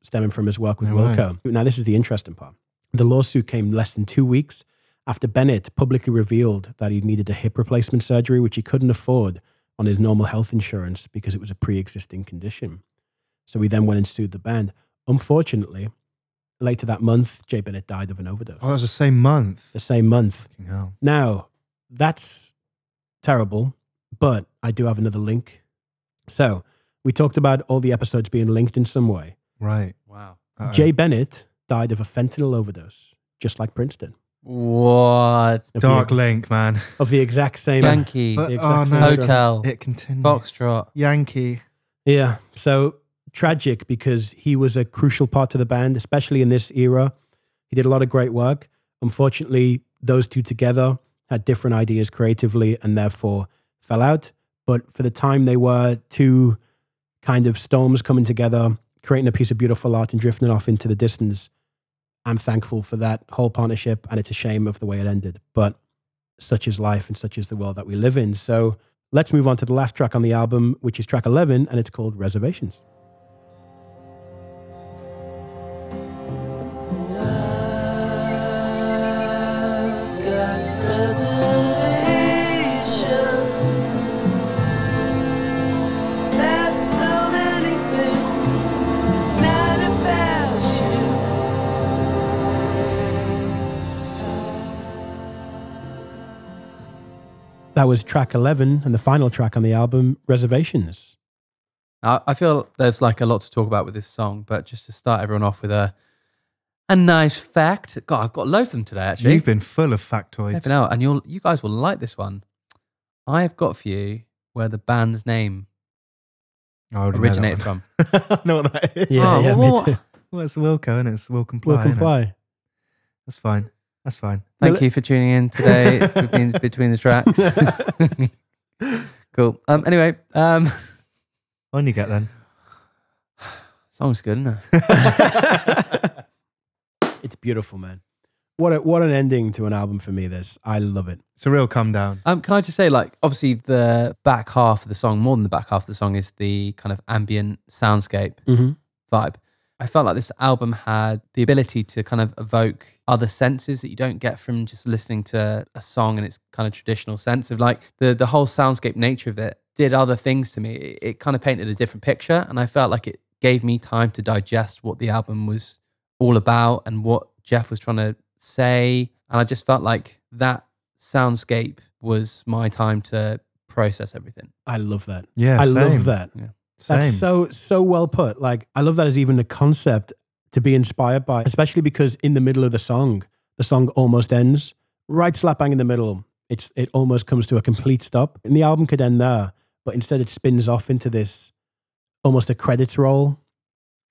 A: stemming from his work with Wilco. Now, this is the interesting part. The lawsuit came less than 2 weeks after Bennett publicly revealed that he needed a hip replacement surgery, which he couldn't afford on his normal health insurance because it was a pre-existing condition. So he then went and sued the band. Unfortunately, later that month, Jay Bennett died of an overdose.
C: Oh, that was the same month.
A: The same month.
C: Fucking hell.
A: Now, that's terrible, but I do have another link. So, we talked about all the episodes being linked in some way.
C: Right.
D: Wow.
C: Uh-oh.
A: Jay Bennett died of a fentanyl overdose, just like Princeton.
D: What?
C: Dark link, man.
A: Of the exact same...
D: Yankee.
C: But-
A: the exact
C: oh,
A: same
C: no.
A: drug.
D: Hotel.
C: It continues.
D: Foxtrot.
C: Yankee.
A: Yeah. So tragic because he was a crucial part to the band, especially in this era. He did a lot of great work. Unfortunately, those two together had different ideas creatively and therefore fell out. But for the time, they were two kind of storms coming together, creating a piece of beautiful art and drifting off into the distance. I'm thankful for that whole partnership, and it's a shame of the way it ended. But such is life and such is the world that we live in. So let's move on to the last track on the album, which is track 11, and it's called Reservations. That was track 11 and the final track on the album, Reservations.
D: I feel there's like a lot to talk about with this song, but just to start everyone off with a nice fact. God, I've got loads of them today, actually.
C: You've been full of factoids.
D: Flipping out, and you guys will like this one. I have got for you where the band's name
C: I already know that
D: originated
C: one.
D: from.
C: I know what that is.
A: Yeah,
D: Oh,
A: yeah,
D: well,
A: me too.
C: Well, it's Wilco, and it's Will Comply.
A: Will
C: innit?
A: comply.
C: That's fine. That's fine.
D: Thank you for tuning in today. It's between the tracks. Cool. Anyway,
C: On you get then.
D: song's good, isn't it?
A: It's beautiful, man. What an ending to an album for me, this. I love it.
C: It's a real come down.
D: Can I just say, like, obviously the back half of the song, more than the back half of the song, is the kind of ambient soundscape vibe. I felt like this album had the ability to kind of evoke other senses that you don't get from just listening to a song in its kind of traditional sense of like the whole soundscape nature of it did other things to me. It kind of painted a different picture, and I felt like it gave me time to digest what the album was all about and what Jeff was trying to say. And I just felt like that soundscape was my time to process everything.
A: I love that.
C: Yeah,
A: I
C: same.
A: love that.
D: Yeah.
A: That's
C: Same.
A: so well put. Like, I love that as even a concept to be inspired by, especially because in the middle of the song almost ends right slap bang in the middle. It almost comes to a complete stop. And the album could end there, but instead it spins off into this almost a credits roll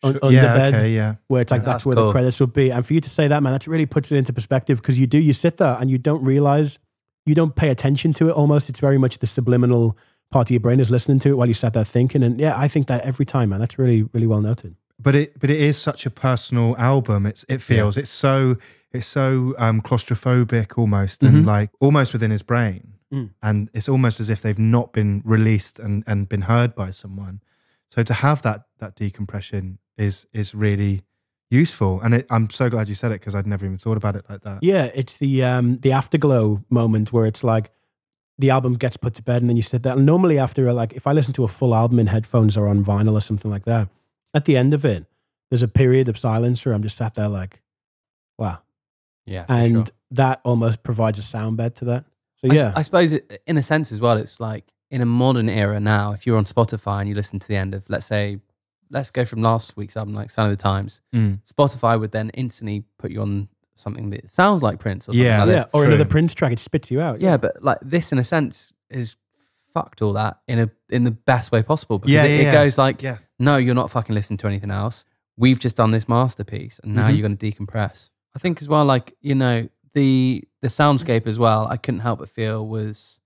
A: under bed,
C: okay, yeah.
A: where it's like that's where
D: cool.
A: the credits would be. And for you to say that, man, that really puts it into perspective, because you sit there and you don't realize, you don't pay attention to it almost. It's very much the subliminal part of your brain is listening to it while you sat there thinking. And yeah, I think that every time, man. That's really, really well noted.
C: But it is such a personal album. It feels it's so claustrophobic almost, and like almost within his brain. And it's almost as if they've not been released and been heard by someone. So to have that decompression is really useful. And I'm so glad you said it, because I'd never even thought about it like that.
A: Yeah, it's the afterglow moment where it's like the album gets put to bed and then you sit there. And normally after, like, if I listen to a full album in headphones or on vinyl or something like that, at the end of it, there's a period of silence where I'm just sat there like, wow.
D: Yeah,
A: And that almost provides a sound bed to that. So yeah.
D: I suppose in a sense as well, it's like in a modern era now, if you're on Spotify and you listen to the end of, let's go from last week's album, like Sign of the Times, Spotify would then instantly put you on something that sounds like Prince or something like this.
A: Or another Prince track, it spits you out.
D: Yeah, but like this, in a sense, is fucked all that in the best way possible, because it goes like, no, you're not fucking listening to anything else. We've just done this masterpiece, and now you're going to decompress. I think as well, like, you know, the soundscape as well, I couldn't help but feel was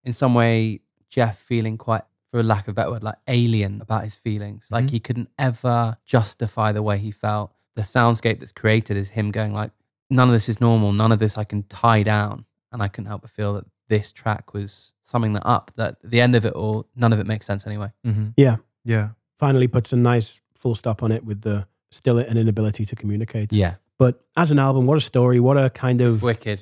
D: in some way Jeff feeling quite, for lack of a better word, like alien about his feelings. Like he couldn't ever justify the way he felt. The soundscape that's created is him going like, none of this is normal. None of this I can tie down. And I couldn't help but feel that this track was summing that up, that at the end of it all, none of it makes sense anyway.
A: Yeah.
C: Yeah.
A: Finally puts a nice full stop on it with the still an inability to communicate.
D: Yeah.
A: But as an album, what a story. What a kind of...
D: It's wicked.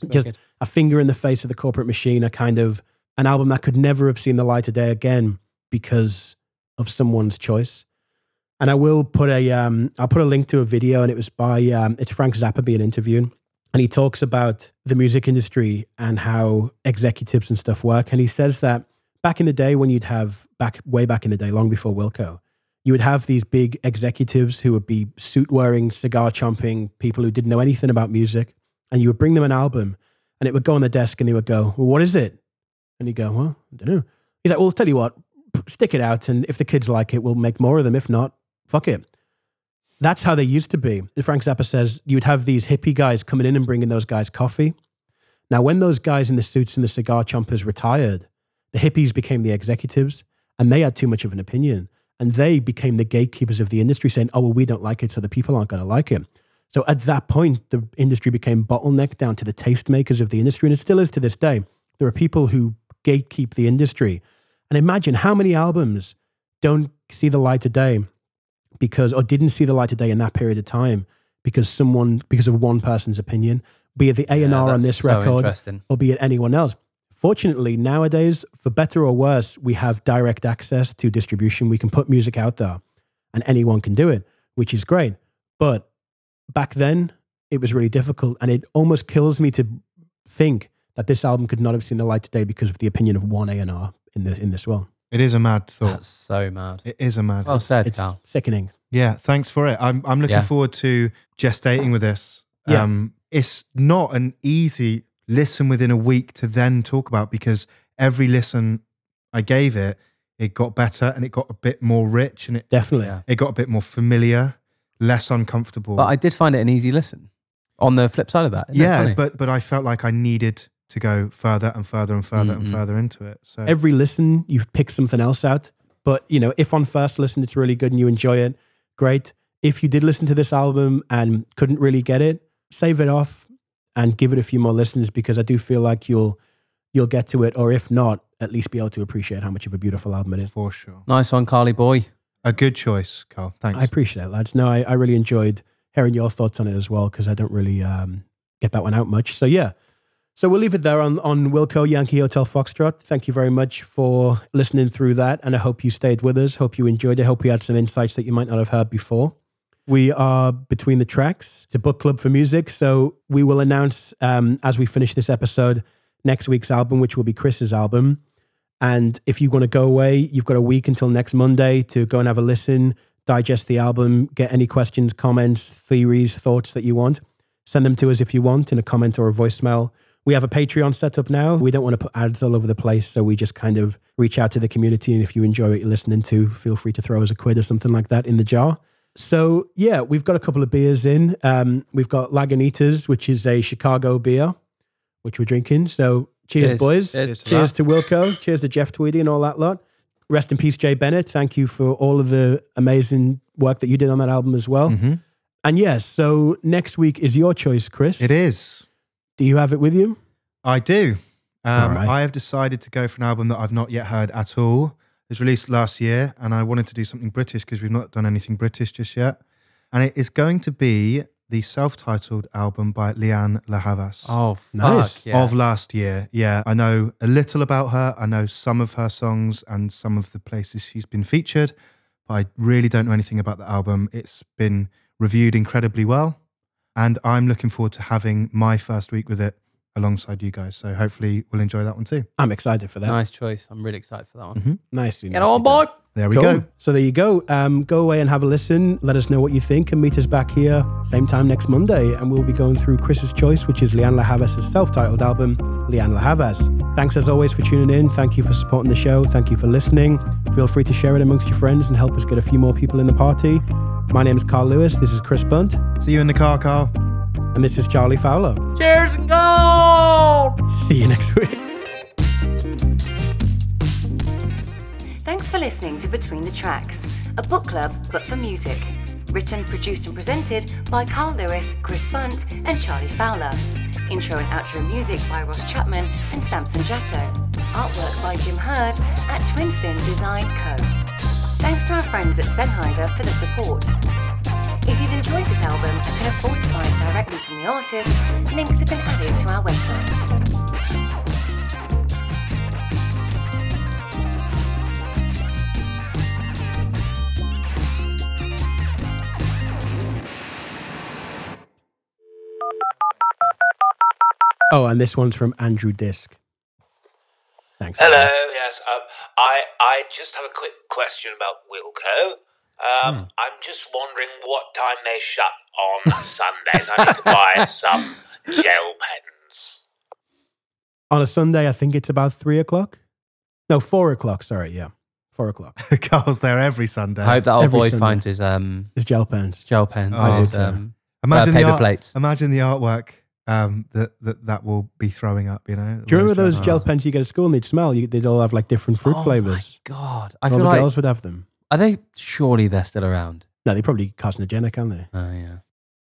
A: Just a finger in the face of the corporate machine, a kind of an album that could never have seen the light of day again because of someone's choice. And I will put I'll put a link to a video, and it was by, it's Frank Zappa being interviewed. And he talks about the music industry and how executives and stuff work. And he says that back in the day when you'd have, way back in the day, long before Wilco, you would have these big executives who would be suit-wearing, cigar-chomping people who didn't know anything about music. And you would bring them an album, and it would go on the desk, and they would go, well, what is it? And he'd go, well, I don't know. He's like, well, I'll tell you what, stick it out, and if the kids like it, we'll make more of them. If not, fuck it. That's how they used to be. Frank Zappa says you would have these hippie guys coming in and bringing those guys coffee. Now, when those guys in the suits and the cigar chompers retired, the hippies became the executives, and they had too much of an opinion. And they became the gatekeepers of the industry, saying, oh, well, we don't like it, so the people aren't going to like it. So at that point, the industry became bottlenecked down to the tastemakers of the industry, and it still is to this day. There are people who gatekeep the industry. And imagine how many albums don't see the light of day or didn't see the light of day in that period of time because of one person's opinion, be it the A&R on this record, or be it anyone else. Fortunately, nowadays, for better or worse, we have direct access to distribution. We can put music out there and anyone can do it, which is great. But back then, it was really difficult, and it almost kills me to think that this album could not have seen the light of day because of the opinion of one A&R in this world.
C: It is a mad thought.
D: That's so mad.
C: It is a mad
D: Well said,
A: It's
D: Cal.
A: sickening.
C: Yeah, thanks for it. I'm looking forward to gestating with this.
A: Yeah.
C: It's not an easy listen within a week to then talk about, because every listen I gave it got better, and it got a bit more rich, and
A: Definitely.
C: it got a bit more familiar, less uncomfortable.
D: But I did find it an easy listen. On the flip side of that. Isn't that funny?
C: but I felt like I needed to go further and further and further and further into it. So
A: Every listen, you've picked something else out. But, if on first listen it's really good and you enjoy it, great. If you did listen to this album and couldn't really get it, save it off and give it a few more listens, because I do feel like you'll get to it, or if not, at least be able to appreciate how much of a beautiful album it is.
C: for sure.
D: Nice one, Carly boy.
C: A good choice, Carl. Thanks.
A: I appreciate it, lads. No, I really enjoyed hearing your thoughts on it as well, because I don't really get that one out much. So yeah. So we'll leave it there on Wilco, Yankee Hotel Foxtrot. Thank you very much for listening through that, and I hope you stayed with us. Hope you enjoyed it. Hope you had some insights that you might not have heard before. We are between the tracks. It's a book club for music, so we will announce as we finish this episode next week's album, which will be Chris's album. And if you want to go away, you've got a week until next Monday to go and have a listen, digest the album, get any questions, comments, theories, thoughts that you want. Send them to us if you want in a comment or a voicemail. We have a Patreon set up now. We don't want to put ads all over the place, so we just kind of reach out to the community, and if you enjoy what you're listening to, feel free to throw us a quid or something like that in the jar. So yeah, we've got a couple of beers in. We've got Lagunitas, which is a Chicago beer, which we're drinking. So cheers boys. Cheers to Wilco. Cheers to Jeff Tweedy and all that lot. Rest in peace, Jay Bennett. Thank you for all of the amazing work that you did on that album as well.
C: Mm-hmm.
A: And yes, so next week is your choice, Chris.
C: It is.
A: Do you have it with you?
C: I do.
A: Right.
C: I have decided to go for an album that I've not yet heard at all. It was released last year, and I wanted to do something British because we've not done anything British just yet. And it is going to be the self-titled album by Lianne La Havas.
D: Oh,
A: Nice.
D: fuck, yeah.
C: Of last year. Yeah, I know a little about her. I know some of her songs and some of the places she's been featured, but I really don't know anything about the album. It's been reviewed incredibly well, and I'm looking forward to having my first week with it alongside you guys. So hopefully we'll enjoy that one too.
A: I'm excited for that.
D: Nice choice. I'm really excited for that one.
C: Mm-hmm.
A: Nicely.
D: Get on, boy.
C: There we
A: Cool.
C: go.
A: So there you go. Go away and have a listen. Let us know what you think, and meet us back here same time next Monday. And we'll be going through Chris's choice, which is Lianne La Havas' self-titled album, Lianne La Havas. Thanks as always for tuning in. Thank you for supporting the show. Thank you for listening. Feel free to share it amongst your friends and help us get a few more people in the party. My name is Carl Lewis. This is Chris Bunt.
C: See you in the car, Carl.
A: And this is Charlie Fowler.
D: Cheers and gold!
A: See you next week.
B: Thanks for listening to Between the Tracks, a book club but for music. Written, produced and presented by Carl Lewis, Chris Bunt and Charlie Fowler. Intro and outro music by Ross Chapman and Samson Jatto. Artwork by Jim Hurd at Twin Fin Design Co. Thanks to our friends at Sennheiser for the support. If you've enjoyed this album and can afford to buy it directly from the artist, links have been added to our website.
A: Oh, and this one's from Andrew Disk. Thanks.
I: Hello,
A: Andrew.
I: yes. I just have a quick question about Wilco. I'm just wondering what time they shut on Sundays. I need to buy some gel pens.
A: On a Sunday, I think it's about 3 o'clock. No, 4 o'clock. Sorry, yeah. 4 o'clock.
C: Carl's there every Sunday.
D: I hope that old
A: Every
D: boy
A: Sunday.
D: finds his
A: It's gel pens.
D: pens
C: Oh,
D: and his
C: Imagine
D: paper
C: the
D: plates.
C: Imagine the artwork that will be throwing up. You know.
A: Do you remember those
C: gel
A: gel pens you get at school and they'd smell? They'd all have like different fruit flavors.
D: Oh my God. I
A: All
D: feel
A: the
D: like,
A: girls would have them.
D: are they, surely they're still around?
A: No, they're probably carcinogenic, aren't they?
D: Oh yeah.